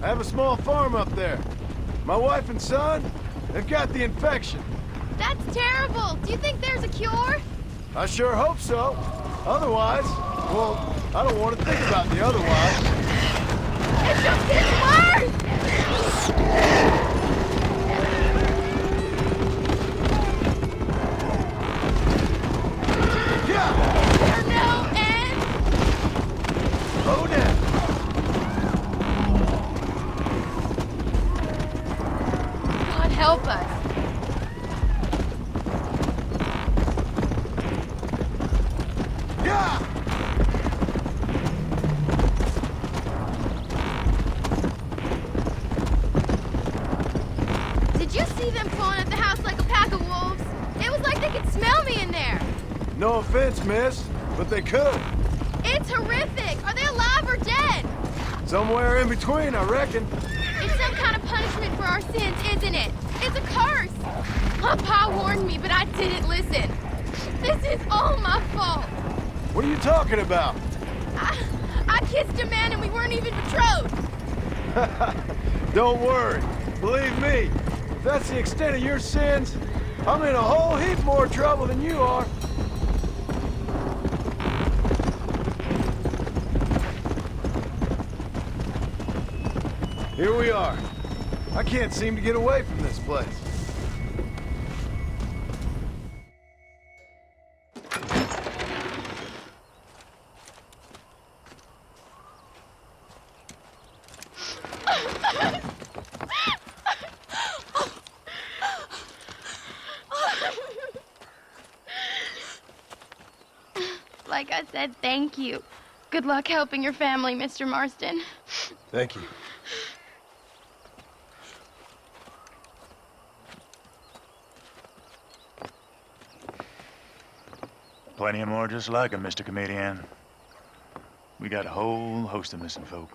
I have a small farm up there. My wife and son, they've got the infection. That's terrible. Do you think there's a cure? I sure hope so. Otherwise, well, I don't want to think about the otherwise. It just gets worse! Yeah! Is there no end? Slow down. God help us. Yeah! Did you see them pulling at the house like a pack of wolves? It was like they could smell me in there. No offense, miss, but they could. It's horrific. Are they alive or dead? Somewhere in between, I reckon. It's some kind of punishment for our sins, isn't it? It's a curse. My pa warned me, but I didn't listen. This is all my fault. What are you talking about? I kissed a man and we weren't even betrothed. Don't worry. Believe me, if that's the extent of your sins, I'm in a whole heap more trouble than you are. Here we are. I can't seem to get away from this place. Like I said, thank you. Good luck helping your family, Mr. Marston. Thank you. Plenty of more just like him, Mr. Comedian. We got a whole host of missing folk.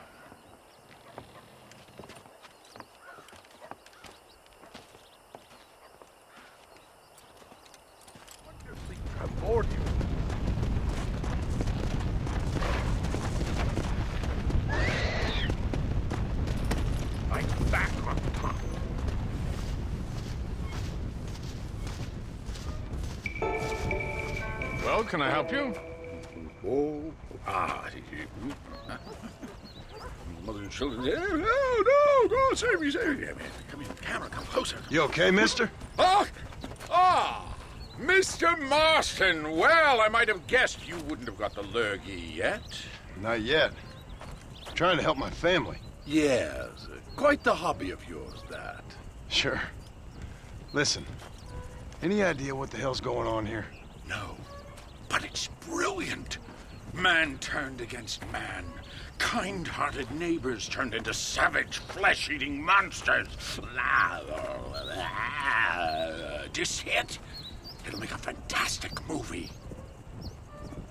I bored you. I'm back on top. Well, can I help you? Mother and children. No, save me. Come here, camera, come closer. You okay, mister? Mr. Marston. Well, I might have guessed you wouldn't have got the lurgy yet. Not yet. I'm trying to help my family. Yes, quite the hobby of yours, that. Sure. Listen, any idea what the hell's going on here? No, but it's brilliant. Man turned against man. Kind-hearted neighbors turned into savage, flesh-eating monsters. Do you see it? It'll make a fantastic movie.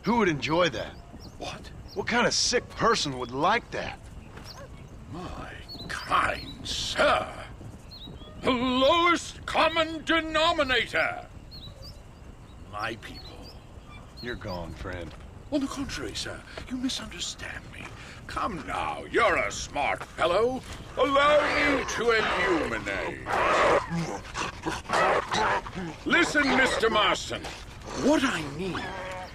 Who would enjoy that? What? What kind of sick person would like that? My kind sir. The lowest common denominator. My people. You're gone, friend. On the contrary, sir, you misunderstand me. Come now, you're a smart fellow. Allow me to illuminate. Listen, Mr. Marston. What I need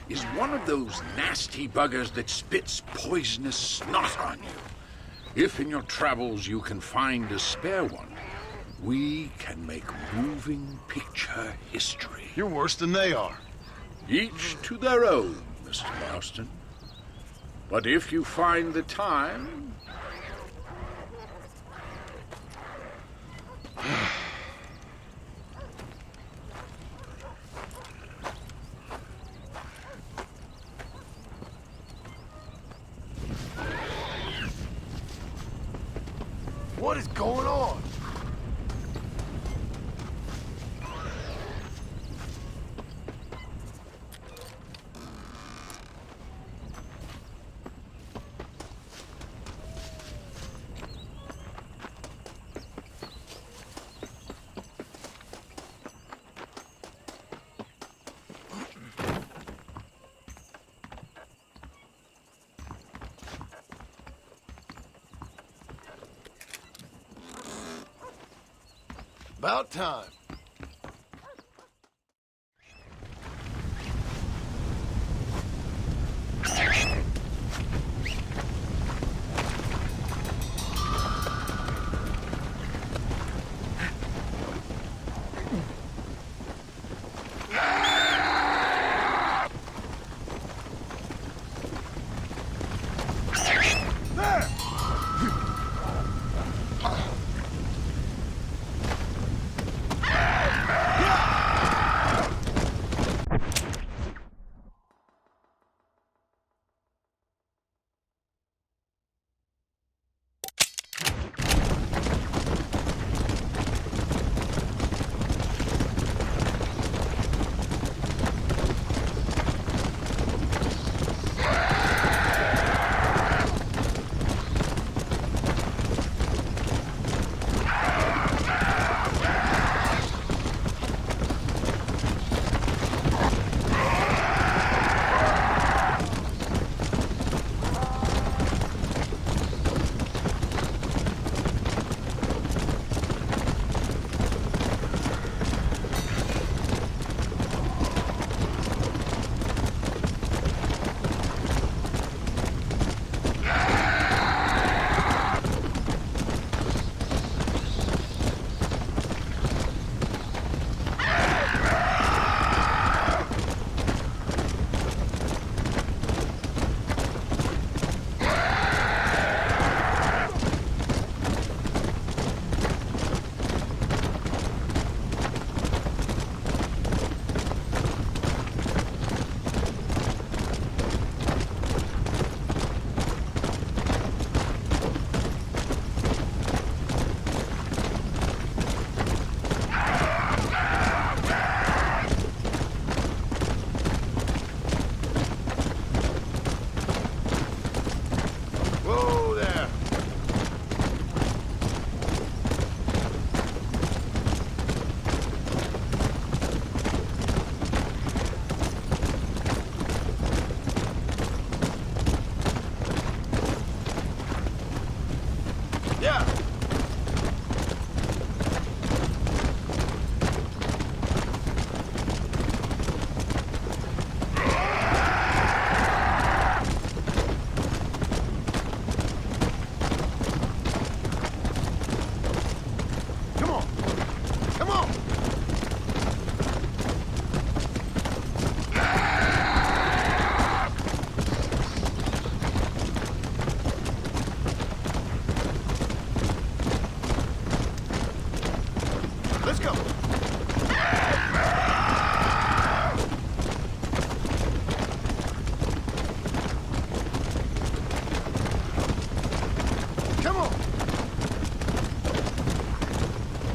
is one of those nasty buggers that spits poisonous snot on you. If in your travels you can find a spare one, we can make moving picture history. You're worse than they are. Each to their own, Mr. Marston. But if you find the time... What is going on? About time.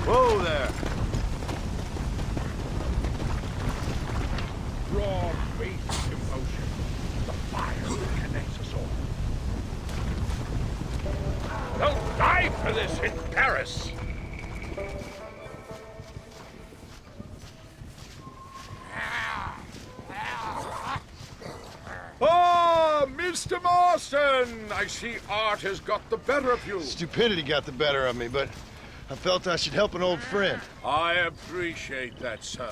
Whoa there. Raw basic emotion. The fire that connects us all. They'll die for this in Paris. Ah, Mr. Marston! I see art has got the better of you. Stupidity got the better of me, but I felt I should help an old friend. I appreciate that, sir.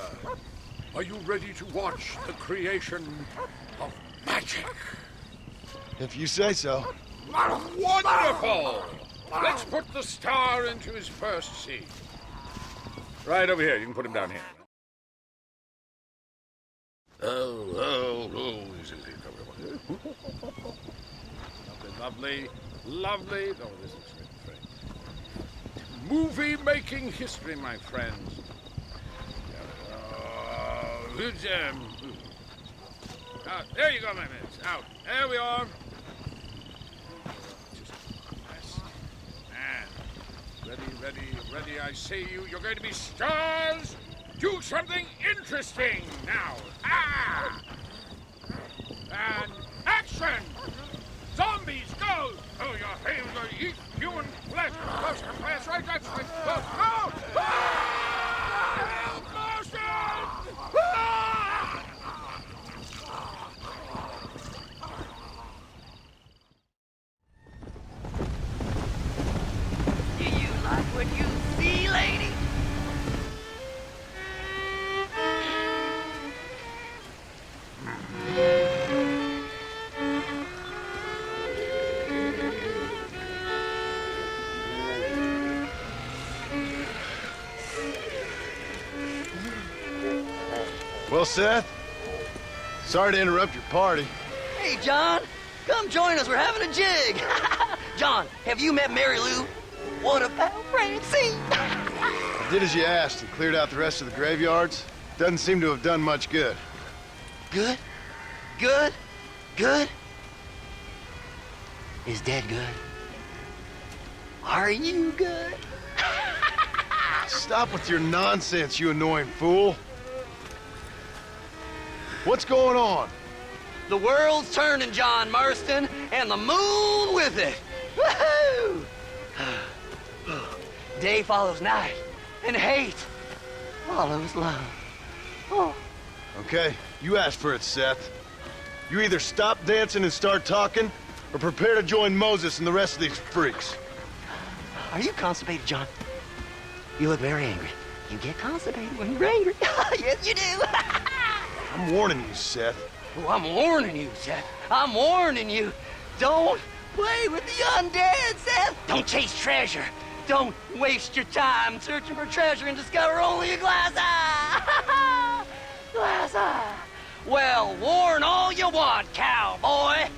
Are you ready to watch the creation of magic? If you say so. Wonderful! Let's put the star into his first scene. Right over here. You can put him down here. Oh. Lovely. Lovely. Oh, this is great. Movie-making history, my friends. There you go, my man. Out. There we are. Ready, I say you're going to be stars. Do something interesting now. And action! Zombies, go! Oh, your hands are eat human flesh. That's right. Go! Do you like what you see, lady? Well, Seth, sorry to interrupt your party. Hey, John, come join us. We're having a jig. John, have you met Mary Lou? What about Francie? I did as you asked and cleared out the rest of the graveyards. Doesn't seem to have done much good. Good? Is Dad good? Are you good? Stop with your nonsense, you annoying fool. What's going on? The world's turning, John Marston, and the moon with it. Woohoo! Day follows night, and hate follows love. Oh. Okay, you asked for it, Seth. You either stop dancing and start talking, or prepare to join Moses and the rest of these freaks. Are you constipated, John? You look very angry. You get constipated when you're angry. Yes, you do. I'm warning you, Seth. Oh, I'm warning you, Seth. I'm warning you. Don't play with the undead, Seth. Don't chase treasure. Don't waste your time searching for treasure and discover only a glass eye. Glass eye. Well, warn all you want, cowboy.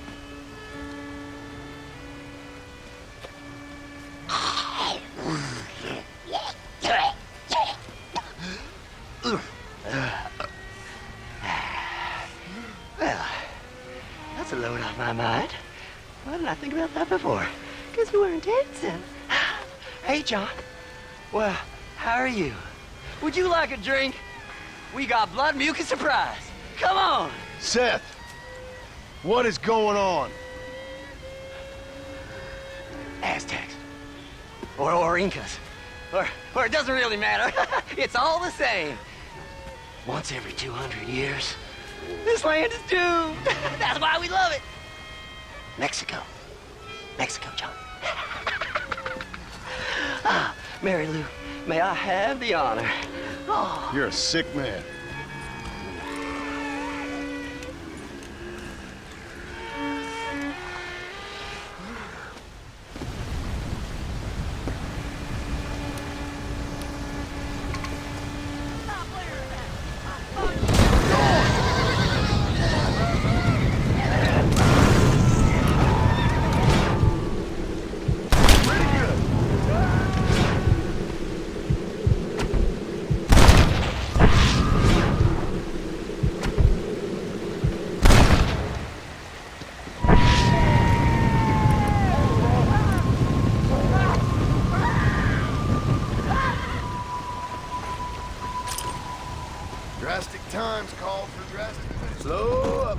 Well, that's a load off my mind. Why didn't I think about that before? Because we weren't dancing. Hey, John. Well, how are you? Would you like a drink? We got blood mucus surprise. Come on. Seth, what is going on? Aztecs. Or Incas. Or it doesn't really matter. It's all the same. Once every 200 years, this land is doomed. That's why we love it. Mexico, John. Mary Lou, may I have the honor? Oh. You're a sick man. Drastic times call for drastic measures. Slow up.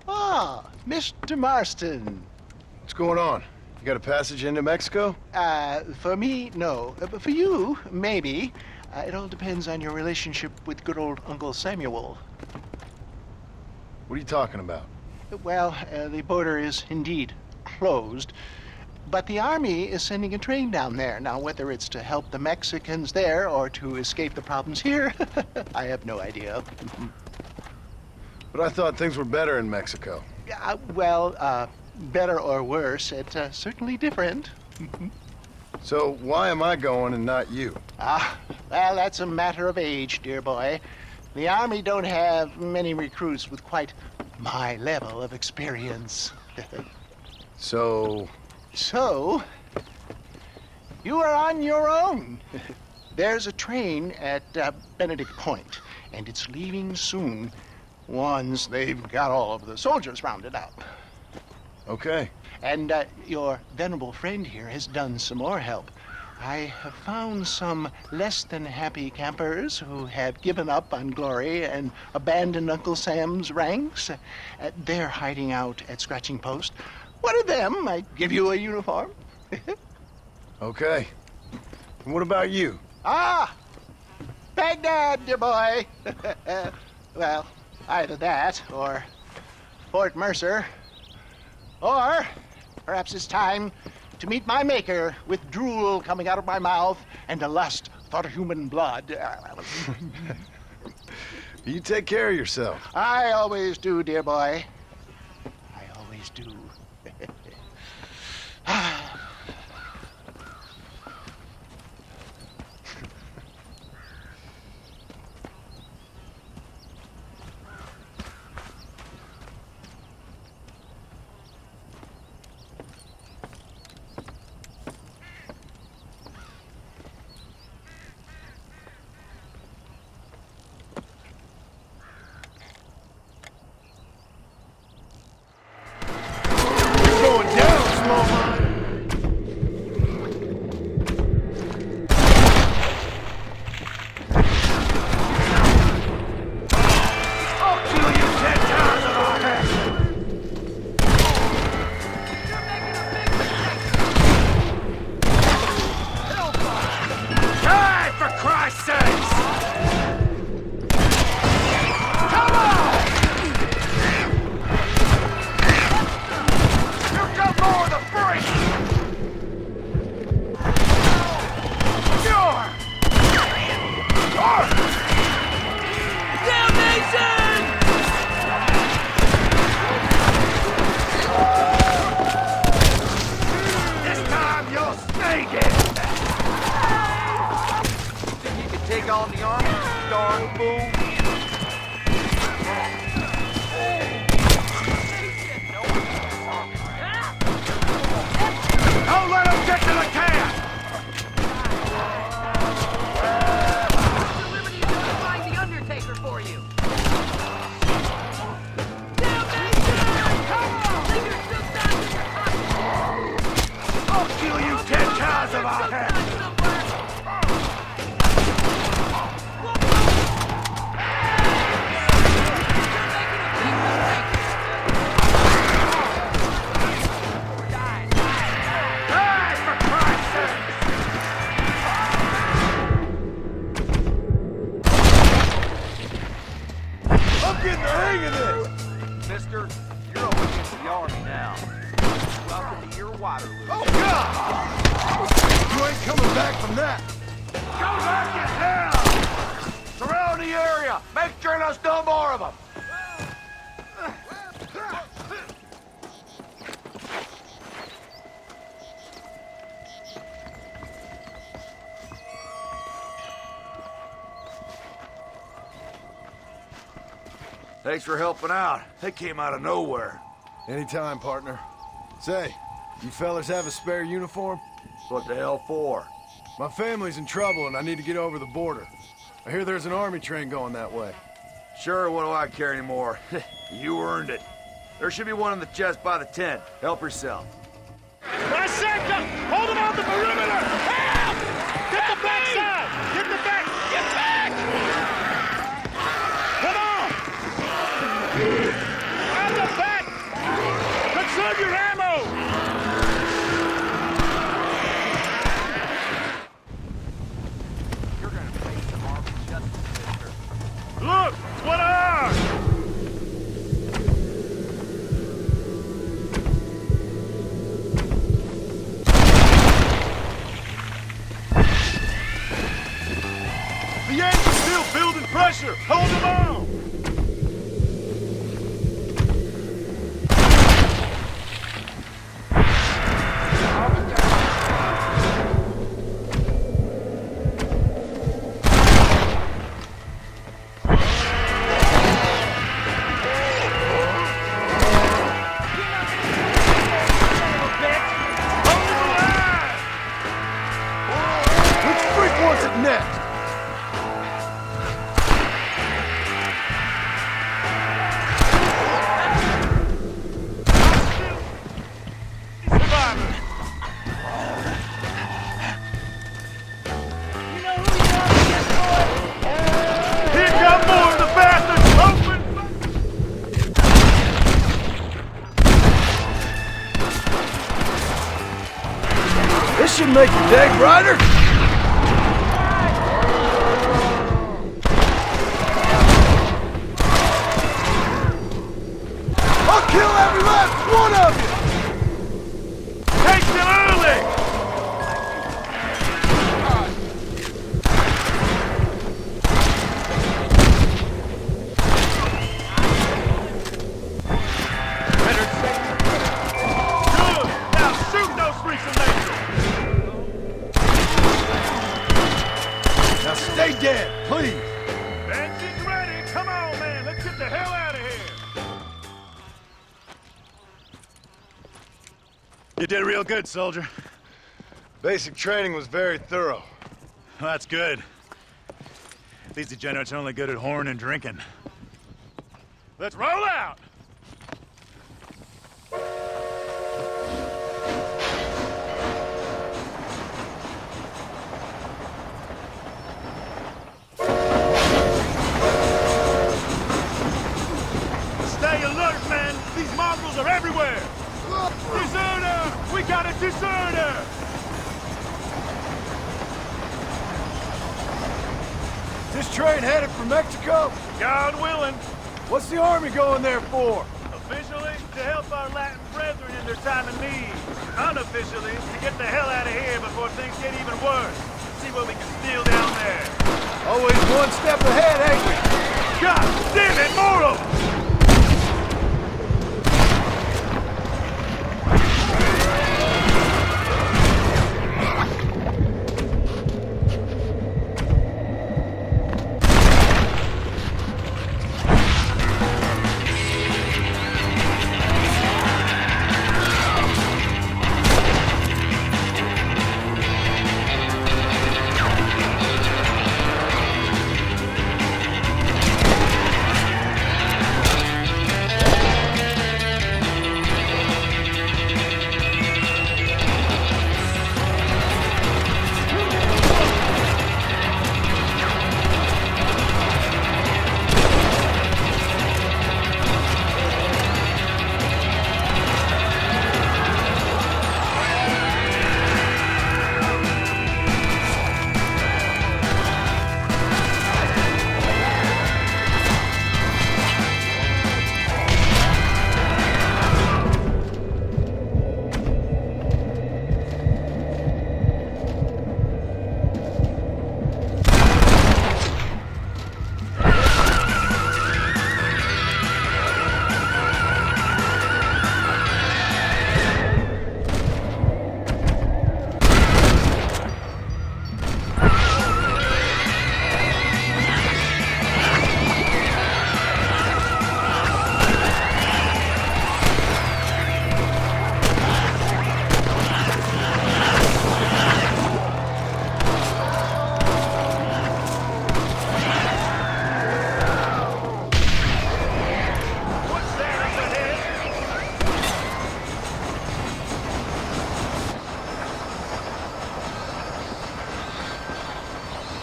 Ah, Mr. Marston. What's going on? You got a passage into Mexico? For me, no. But for you, maybe. It all depends on your relationship with good old Uncle Samuel. What are you talking about? Well, the border is indeed closed, but the Army is sending a train down there. Now, whether it's to help the Mexicans there or to escape the problems here, I have no idea. But I thought things were better in Mexico. Well, better or worse, it's certainly different. So why am I going and not you? Well, that's a matter of age, dear boy. The Army don't have many recruits with quite my level of experience. So, you are on your own. There's a train at Benedict Point, and it's leaving soon once they've got all of the soldiers rounded up. Okay. And your venerable friend here has done some more help. I have found some less than happy campers who have given up on glory and abandoned Uncle Sam's ranks. They're hiding out at Scratching Post. One of them might give you a uniform. Okay. And what about you? Baghdad, dear boy. Well, either that or Fort Mercer. Or perhaps it's time to meet my maker with drool coming out of my mouth and a lust for human blood. You take care of yourself. I always do, dear boy. I always do. Thanks for helping out. They came out of nowhere. Anytime, partner. Say, you fellas have a spare uniform? What the hell for? My family's in trouble and I need to get over the border. I hear there's an army train going that way. Sure, what do I care anymore? You earned it. There should be one in the chest by the tent. Help yourself. My sector! Hold him on the perimeter! Help! Get the backside! Get the back! Get back! Come on! On the back! This should make the day brighter. I'll kill every last one of you! Take them early! Stay dead, please! Engines ready! Come on, man! Let's get the hell out of here! You did real good, soldier. Basic training was very thorough. Well, that's good. These degenerates are only good at whoring and drinking. Let's roll out! Stay alert, man! These mongrels are everywhere! Deserter! We got a deserter! This train headed for Mexico? God willing. What's the army going there for? Officially, to help our Latin brethren in their time of need. Unofficially, to get the hell out of here before things get even worse. See what we can steal down there. Always one step ahead, ain't we? God damn it, more of them!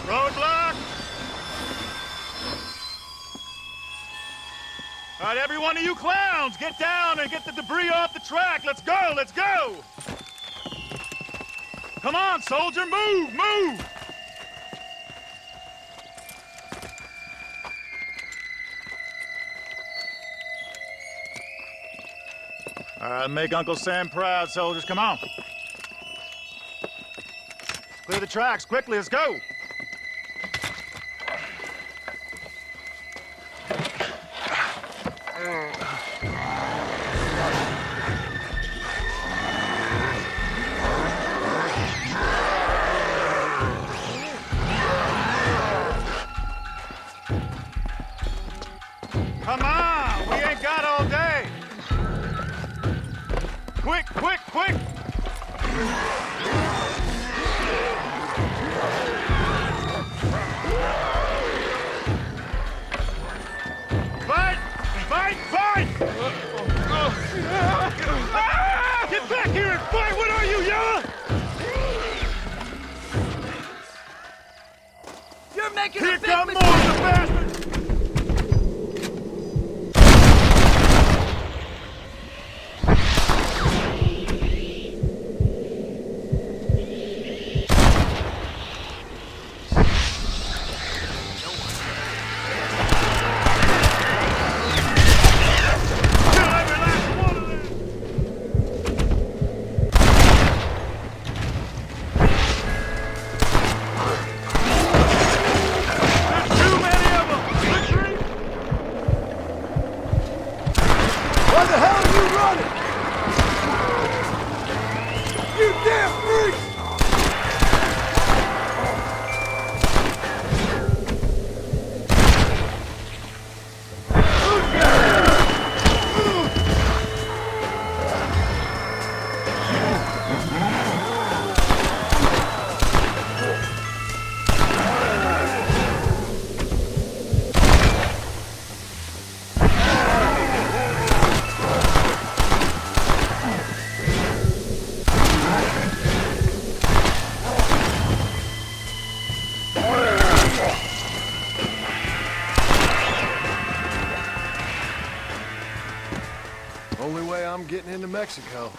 Roadblock! All right, every one of you clowns, get down and get the debris off the track. Let's go, let's go! Come on, soldier, move, move! All right, make Uncle Sam proud, soldiers. Come on. Clear the tracks, quickly, let's go! Come on, we ain't got all day. Quick, quick, quick! Fight! Fight! Fight! Get back here and fight! What are you, Yella? You're making Here a big come mistake. more of the bastards! Only way I'm getting into Mexico.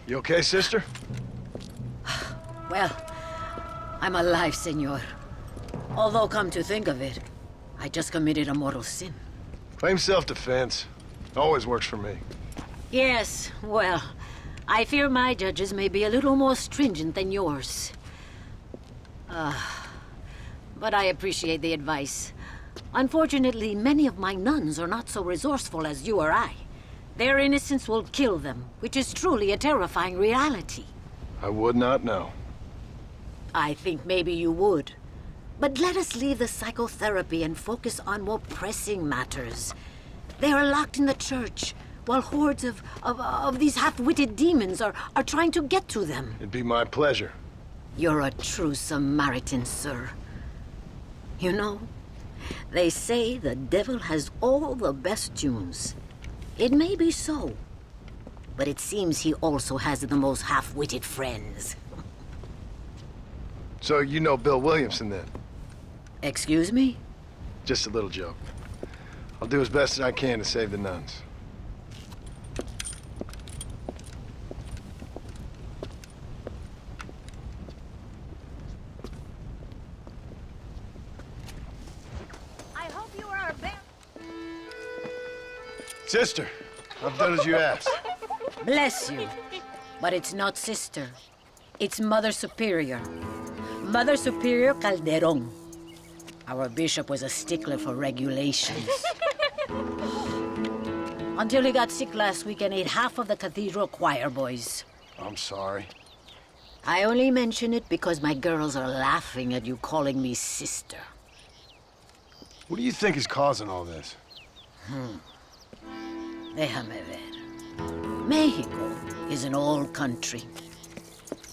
You okay, sister? Well, I'm alive, senor. Although, come to think of it, I just committed a mortal sin. Claim self-defense. Always works for me. Yes, well, I fear my judges may be a little more stringent than yours. But I appreciate the advice. Unfortunately, many of my nuns are not so resourceful as you or I. Their innocence will kill them, which is truly a terrifying reality. I would not know. I think maybe you would. But let us leave the psychotherapy and focus on more pressing matters. They are locked in the church, while hordes of these half-witted demons are trying to get to them. It'd be my pleasure. You're a true Samaritan, sir. You know, they say the devil has all the best tunes. It may be so, but it seems he also has the most half-witted friends. So you know Bill Williamson, then? Excuse me? Just a little joke. I'll do as best as I can to save the nuns. I hope you are very... Sister, I've done as you asked. Bless you. But it's not sister. It's Mother Superior. Mother Superior Calderon. Our bishop was a stickler for regulations. Until he got sick last week and ate half of the cathedral choir boys. I'm sorry. I only mention it because my girls are laughing at you calling me sister. What do you think is causing all this? Déjame ver. Mexico is an old country.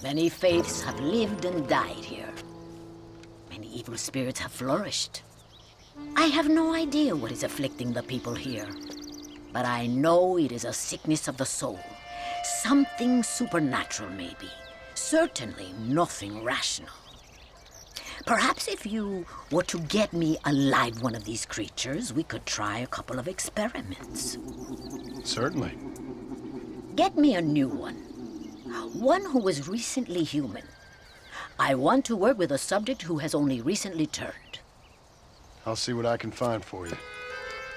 Many faiths have lived and died here. Many evil spirits have flourished. I have no idea what is afflicting the people here. But I know it is a sickness of the soul. Something supernatural, maybe. Certainly nothing rational. Perhaps if you were to get me alive one of these creatures, we could try a couple of experiments. Certainly. Get me a new one. One who was recently human. I want to work with a subject who has only recently turned. I'll see what I can find for you.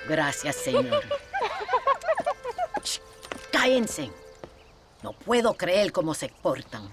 Gracias, señor. Shh, cállense. No puedo creer cómo se portan.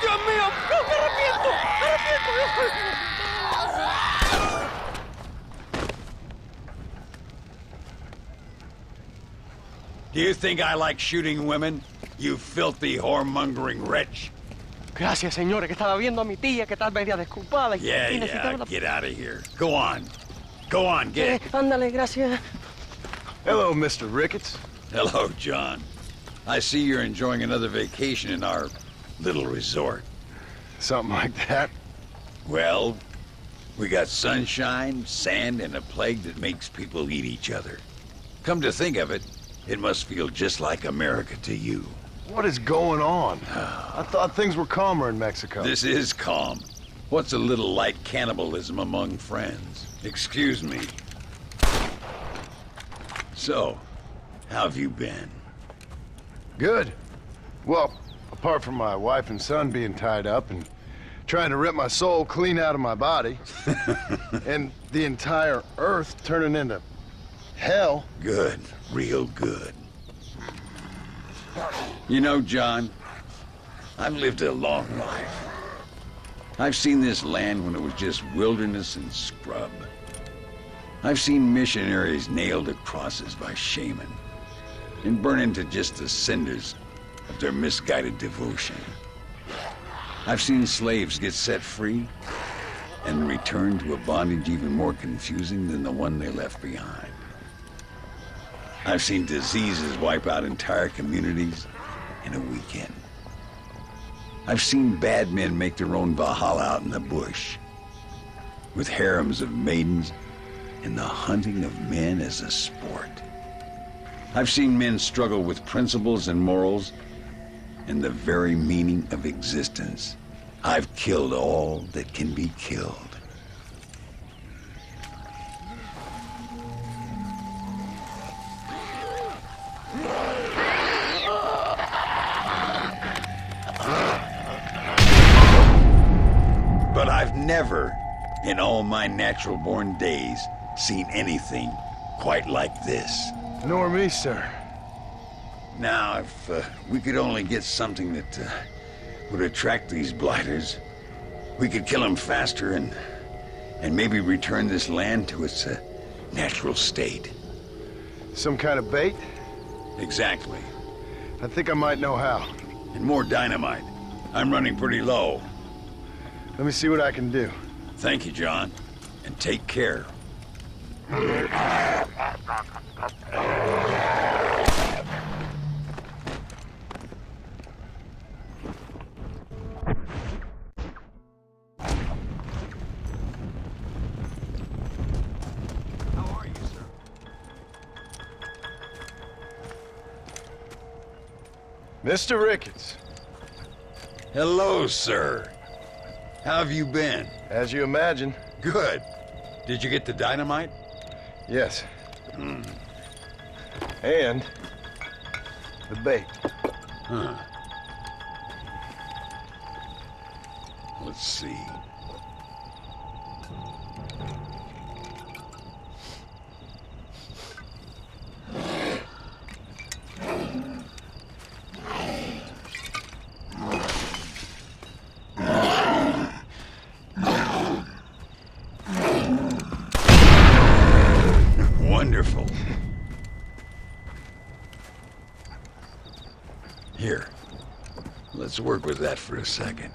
Dios mío! ¡No, me arrepiento! ¡Me arrepiento! Do you think I like shooting women, you filthy whoremongering wretch? Gracias, señores, que estaba viendo a mi tía que está media desculpada. Yeah, y necesitaba una... get out of here. Go on. Go on, get. Ándale, gracias. Hello, Mr. Ricketts. Hello, John. I see you're enjoying another vacation in our little resort. Something like that. Well, we got sunshine, sand, and a plague that makes people eat each other. Come to think of it, it must feel just like America to you. What is going on? I thought things were calmer in Mexico. This is calm. What's a little light cannibalism among friends? Excuse me. So, how have you been? Good. Well, apart from my wife and son being tied up and trying to rip my soul clean out of my body, and the entire Earth turning into hell. Good. Real good. You know, John, I've lived a long life. I've seen this land when it was just wilderness and scrub. I've seen missionaries nailed to crosses by shaman and burn into just the cinders of their misguided devotion. I've seen slaves get set free and return to a bondage even more confusing than the one they left behind. I've seen diseases wipe out entire communities in a weekend. I've seen bad men make their own Valhalla out in the bush, with harems of maidens and the hunting of men as a sport. I've seen men struggle with principles and morals and the very meaning of existence. I've killed all that can be killed. But I've never, in all my natural-born days, seen anything quite like this. Nor me, sir. Now, if we could only get something that would attract these blighters, we could kill them faster and maybe return this land to its natural state. Some kind of bait? Exactly. I think I might know how. And more dynamite. I'm running pretty low. Let me see what I can do. Thank you, John. And take care. Mr. Ricketts. Hello, sir. How have you been? As you imagine. Good. Did you get the dynamite? Yes. And the bait. Huh. Let's see. Wonderful. Here, let's work with that for a second.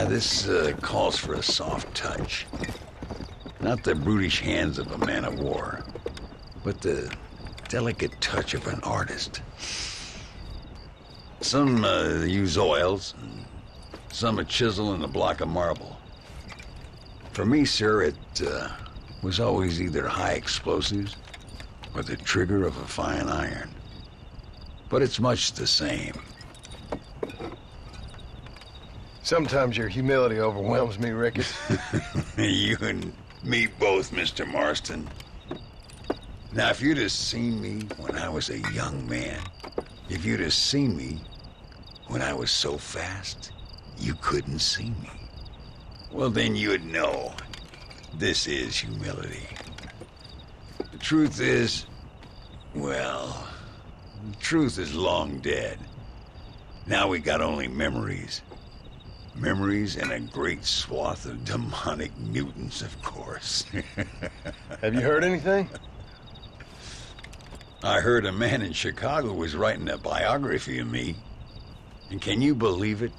This calls for a soft touch. Not the brutish hands of a man of war, but the delicate touch of an artist. Some use oils, some a chisel and a block of marble. For me, sir, it was always either high explosives or the trigger of a fine iron. But it's much the same. Sometimes your humility overwhelms me, Ricketts. You and me both, Mr. Marston. Now, if you'd have seen me when I was a young man, if you'd have seen me when I was so fast, you couldn't see me. Well, then you'd know this is humility. The truth is, well, the truth is long dead. Now we got only memories. Memories and a great swath of demonic mutants, of course. Have you heard anything? I heard a man in Chicago was writing a biography of me. And can you believe it?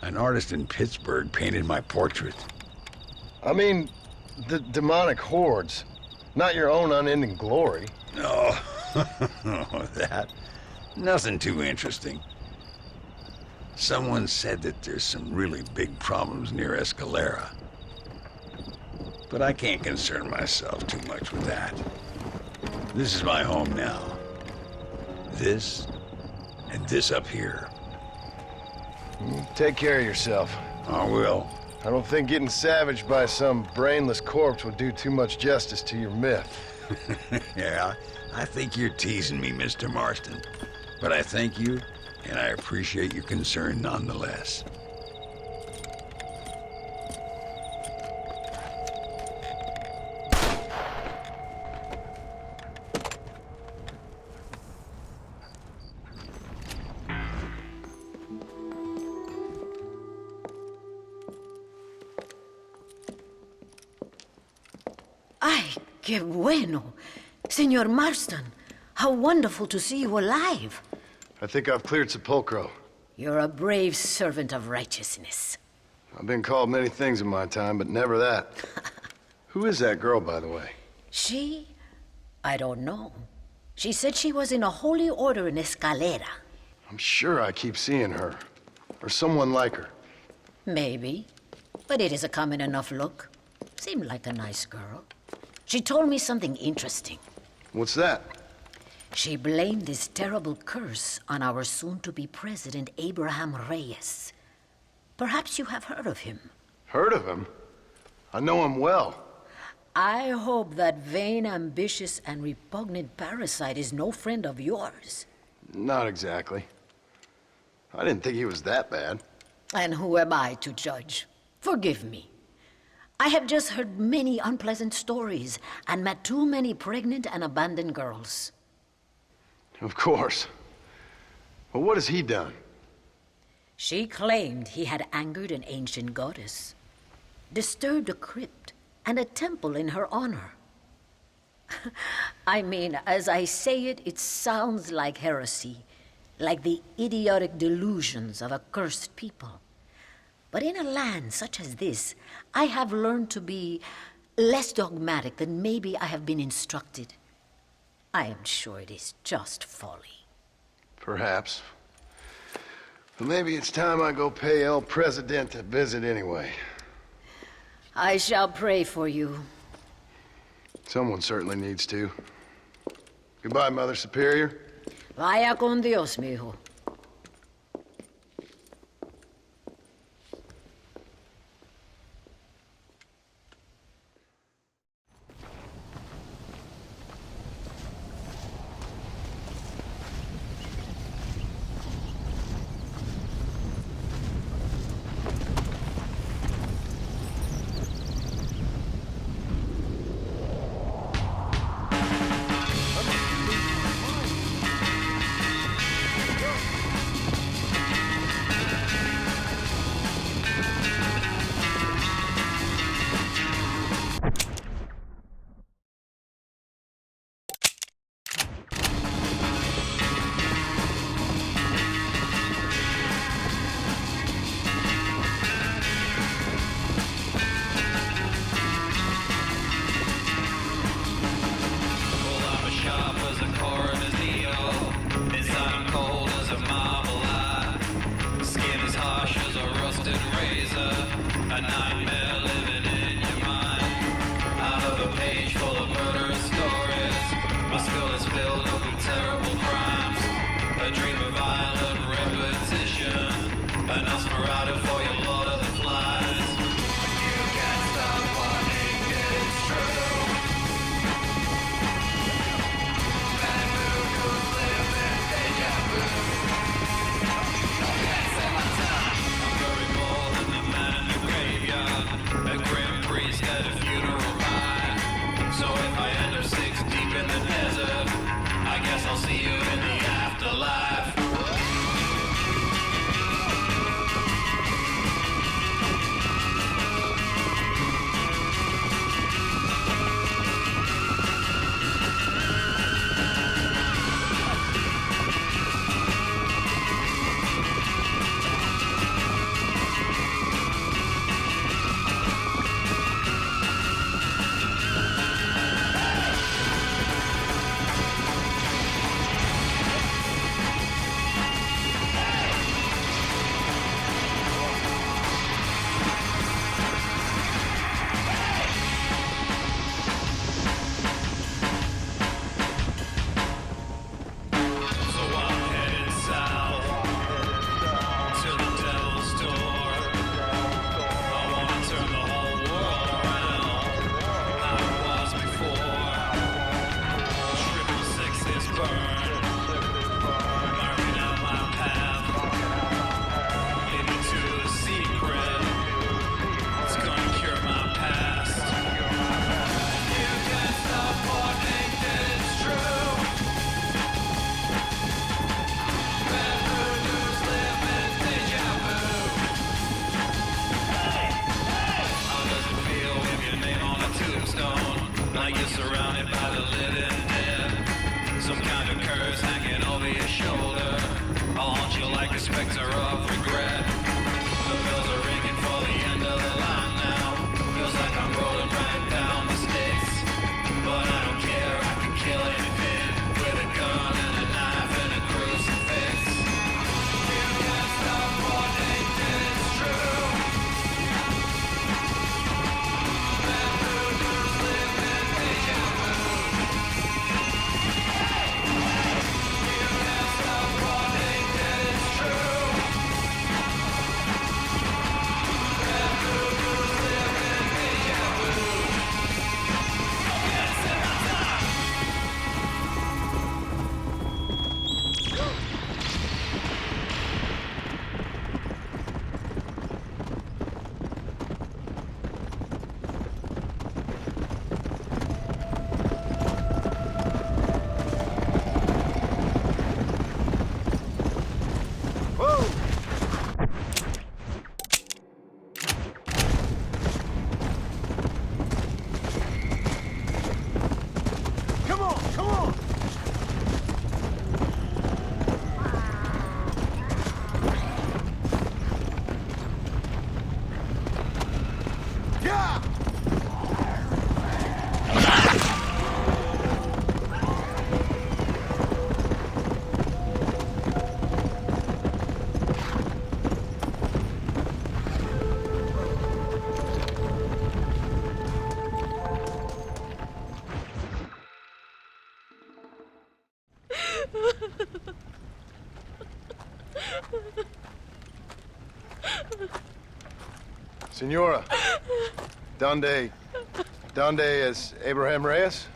An artist in Pittsburgh painted my portrait. I mean, the demonic hordes, not your own unending glory. No, that. Nothing too interesting. Someone said that there's some really big problems near Escalera. But I can't concern myself too much with that. This is my home now. This, and this up here. Take care of yourself. I will. I don't think getting savaged by some brainless corpse would do too much justice to your myth. Yeah, I think you're teasing me, Mr. Marston. But I thank you, and I appreciate your concern nonetheless. Ay, qué bueno. Senor Marston, how wonderful to see you alive. I think I've cleared Sepulcro. You're a brave servant of righteousness. I've been called many things in my time, but never that. Who is that girl, by the way? She? I don't know. She said she was in a holy order in Escalera. I'm sure I keep seeing her. Or someone like her. Maybe. But it is a common enough look. Seemed like a nice girl. She told me something interesting. What's that? She blamed this terrible curse on our soon-to-be president, Abraham Reyes. Perhaps you have heard of him. Heard of him? I know him well. I hope that vain, ambitious, and repugnant parasite is no friend of yours. Not exactly. I didn't think he was that bad. And who am I to judge? Forgive me. I have just heard many unpleasant stories and met too many pregnant and abandoned girls. Of course. But what has he done? She claimed he had angered an ancient goddess, disturbed a crypt and a temple in her honor. I mean, as I say it, it sounds like heresy, like the idiotic delusions of a cursed people. But in a land such as this, I have learned to be less dogmatic than maybe I have been instructed. I am sure it is just folly. Perhaps. But maybe it's time I go pay El Presidente a visit anyway. I shall pray for you. Someone certainly needs to. Goodbye, Mother Superior. Vaya con Dios, mijo. I'll see prospects are of regret. The bells are ringing for the end of the line now. Feels like I'm rolling right down the stakes. But I don't care, I can kill anything with a gun and a knife and a crucifix. You can't stop what they did, it's true. Red Hooders live in deja vu. You can't stop what they did, it's true. Red Hooders live in deja vu. Yes, and that's up. Come on, come on! Yeah! Senora, donde es Abraham Reyes?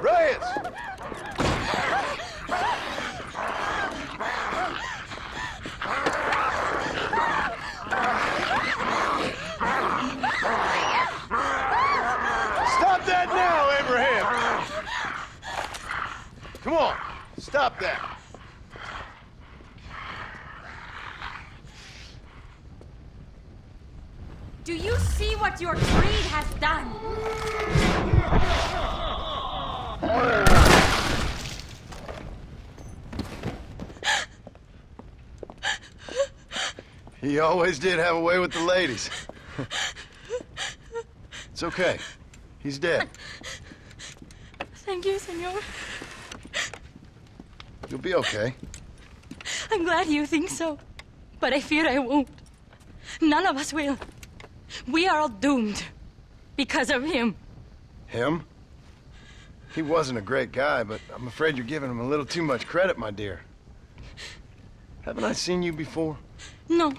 Reyes! Stop that now, Abraham! Come on, stop that. Do you see what your greed has done? He always did have a way with the ladies. It's okay. He's dead. Thank you, senor. You'll be okay. I'm glad you think so, but I fear I won't. None of us will. We are all doomed because of him. Him? He wasn't a great guy, but I'm afraid you're giving him a little too much credit, my dear. Haven't I seen you before? No.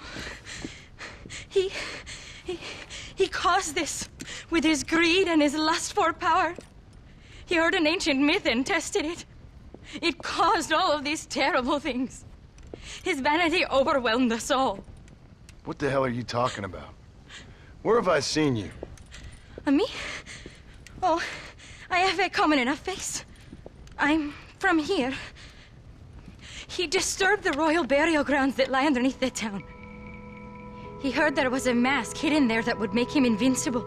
He caused this with his greed and his lust for power. He heard an ancient myth and tested it. It caused all of these terrible things. His vanity overwhelmed us all. What the hell are you talking about? Where have I seen you? Me? Oh, I have a common enough face. I'm from here. He disturbed the royal burial grounds that lie underneath the town. He heard there was a mask hidden there that would make him invincible.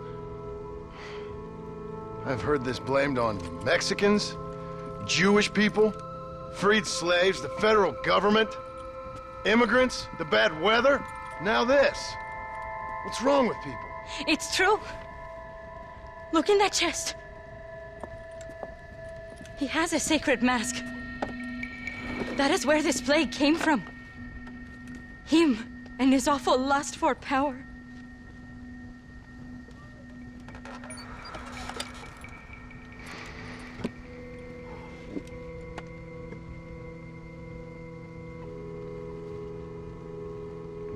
I've heard this blamed on Mexicans, Jewish people, freed slaves, the federal government, immigrants, the bad weather. Now this. What's wrong with people? It's true. Look in that chest. He has a sacred mask. That is where this plague came from. Him and his awful lust for power.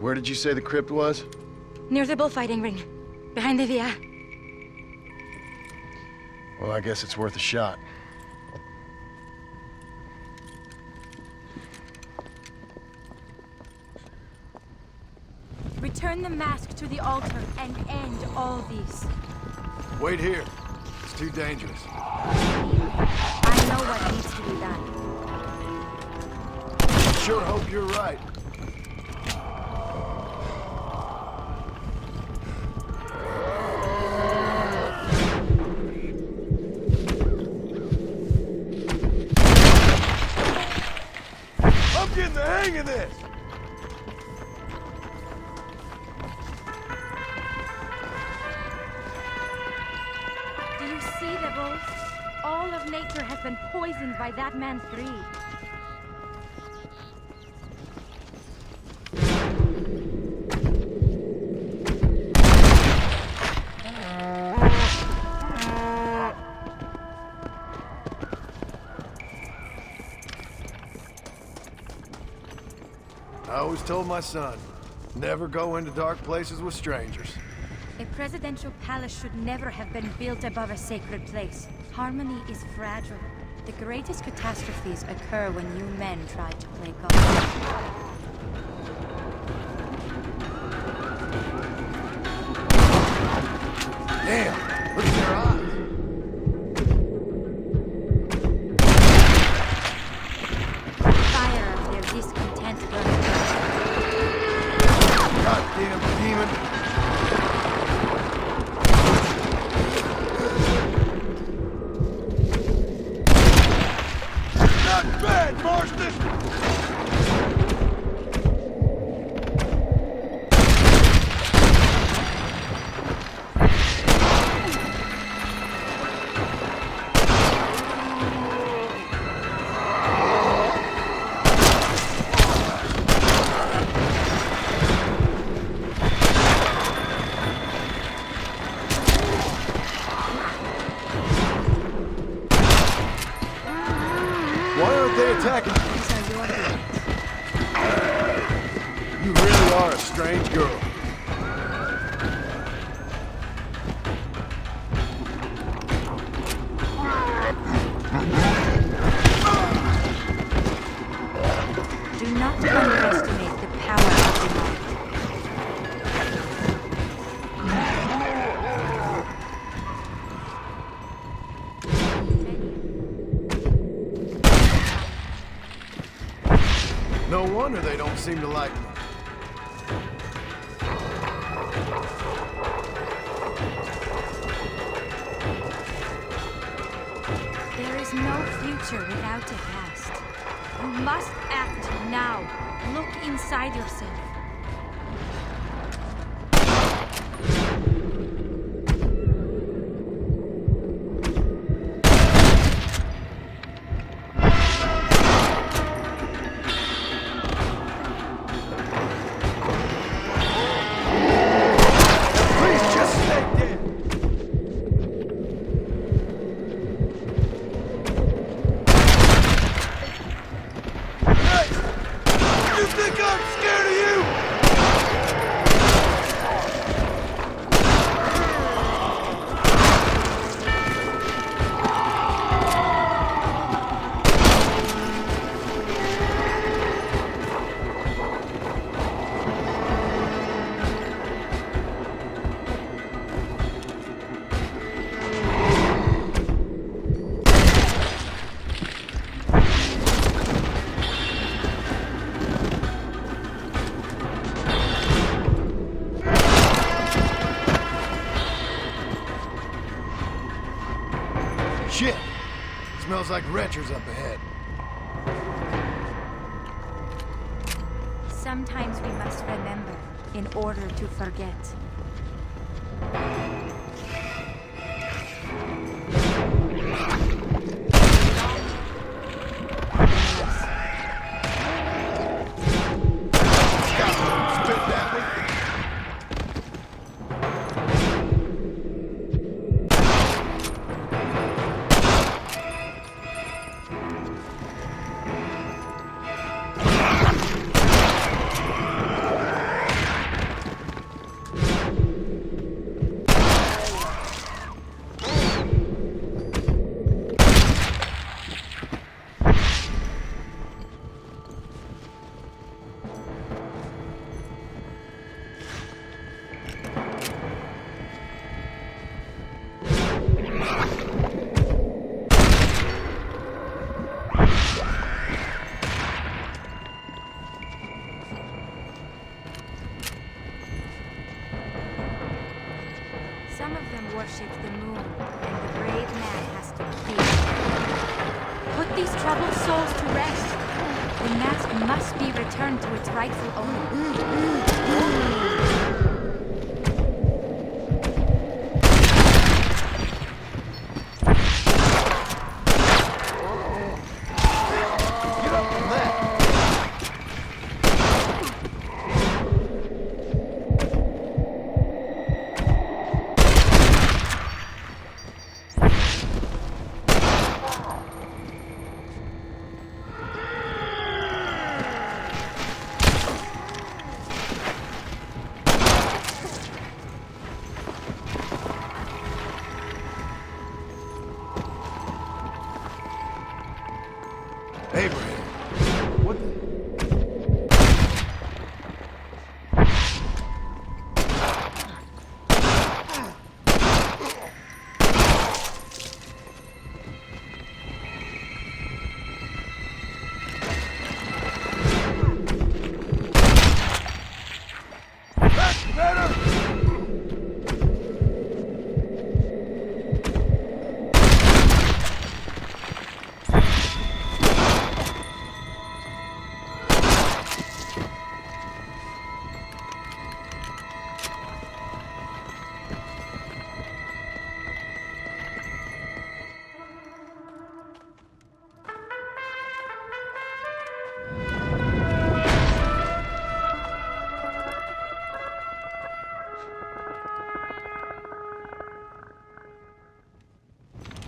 Where did you say the crypt was? Near the bullfighting ring, behind the villa. Well, I guess it's worth a shot. Return the mask to the altar and end all these. Wait here. It's too dangerous. I know what needs to be done. I sure hope you're right. knows? All of nature has been poisoned by that man's greed. I always told my son, never go into dark places with strangers. A presidential palace should never have been built above a sacred place. Harmony is fragile. The greatest catastrophes occur when you men try to play God. Damn, look at their eyes. Fire of their discontent burns. Goddamn demon. Not bad, Marston! Why aren't they attacking you? You really are a strange girl. Do not underestimate the power of the mind. No wonder they don't seem to like me. There is no future without a past. You must act now. Look inside yourself. Please just stay dead. Hey! You think I'm scared of you? Shit! Smells like Retcher's up ahead. Sometimes we must remember in order to forget. Spit that one. Some of them worship the moon, and the brave man has to kill. Put these troubled souls to rest. The mask must be returned to its rightful owner.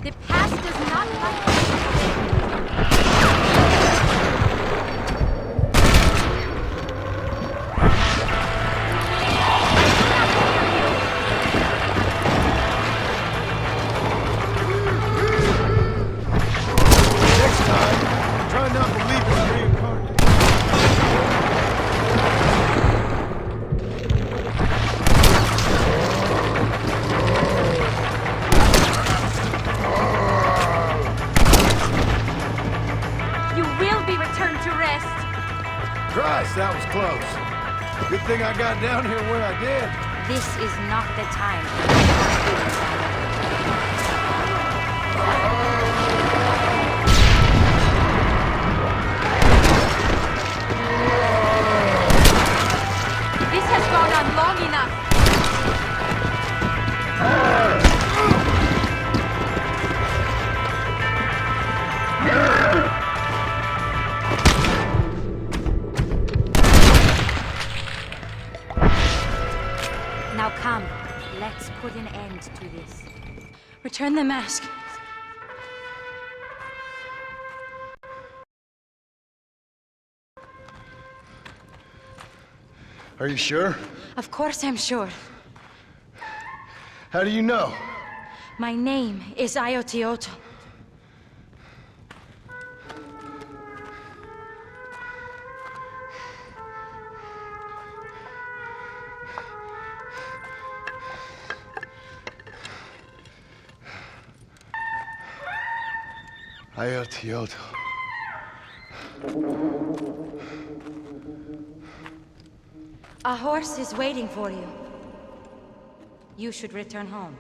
The past does not like Next time, try not to believe in reincarnation. you will be returned to rest. Christ, that was close. Good thing I got down here when I did. This is not the time. This has gone on long enough. Now come, let's put an end to this. Return the mask. Are you sure? Of course I'm sure. How do you know? My name is Ayotioto. Ayotioto. A horse is waiting for you. You should return home.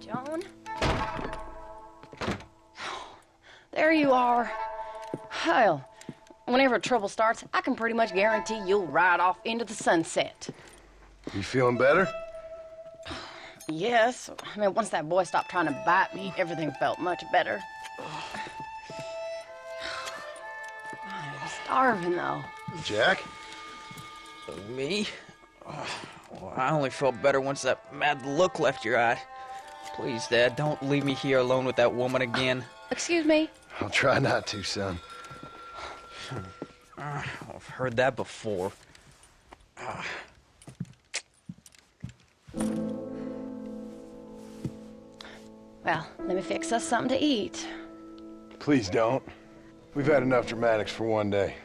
John? There you are. Hell, whenever trouble starts, I can pretty much guarantee you'll ride off into the sunset. You feeling better? Yes. I mean, once that boy stopped trying to bite me, everything felt much better. I'm starving, though. Jack? Me? Well, I only felt better once that mad look left your eye. Please, Dad, don't leave me here alone with that woman again. Excuse me? I'll try not to, son. I've heard that before. Well, let me fix us something to eat. Please don't. We've had enough dramatics for one day.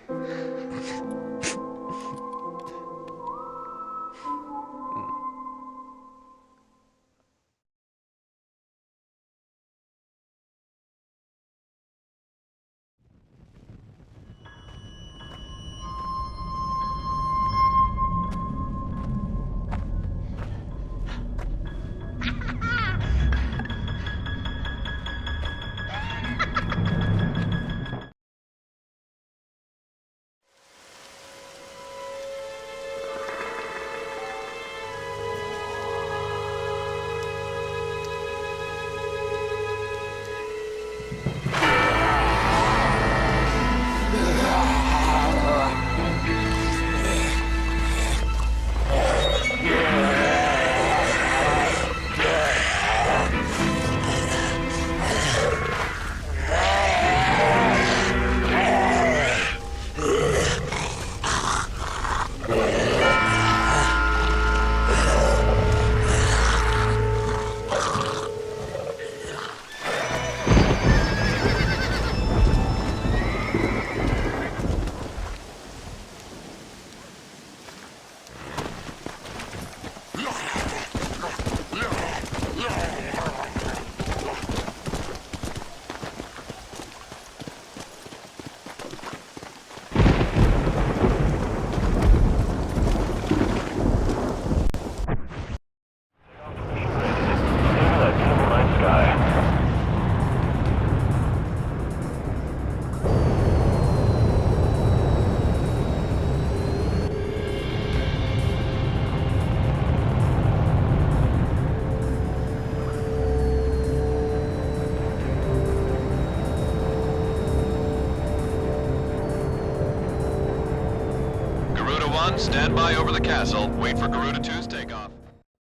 1, stand by over the castle. Wait for Garuda 2's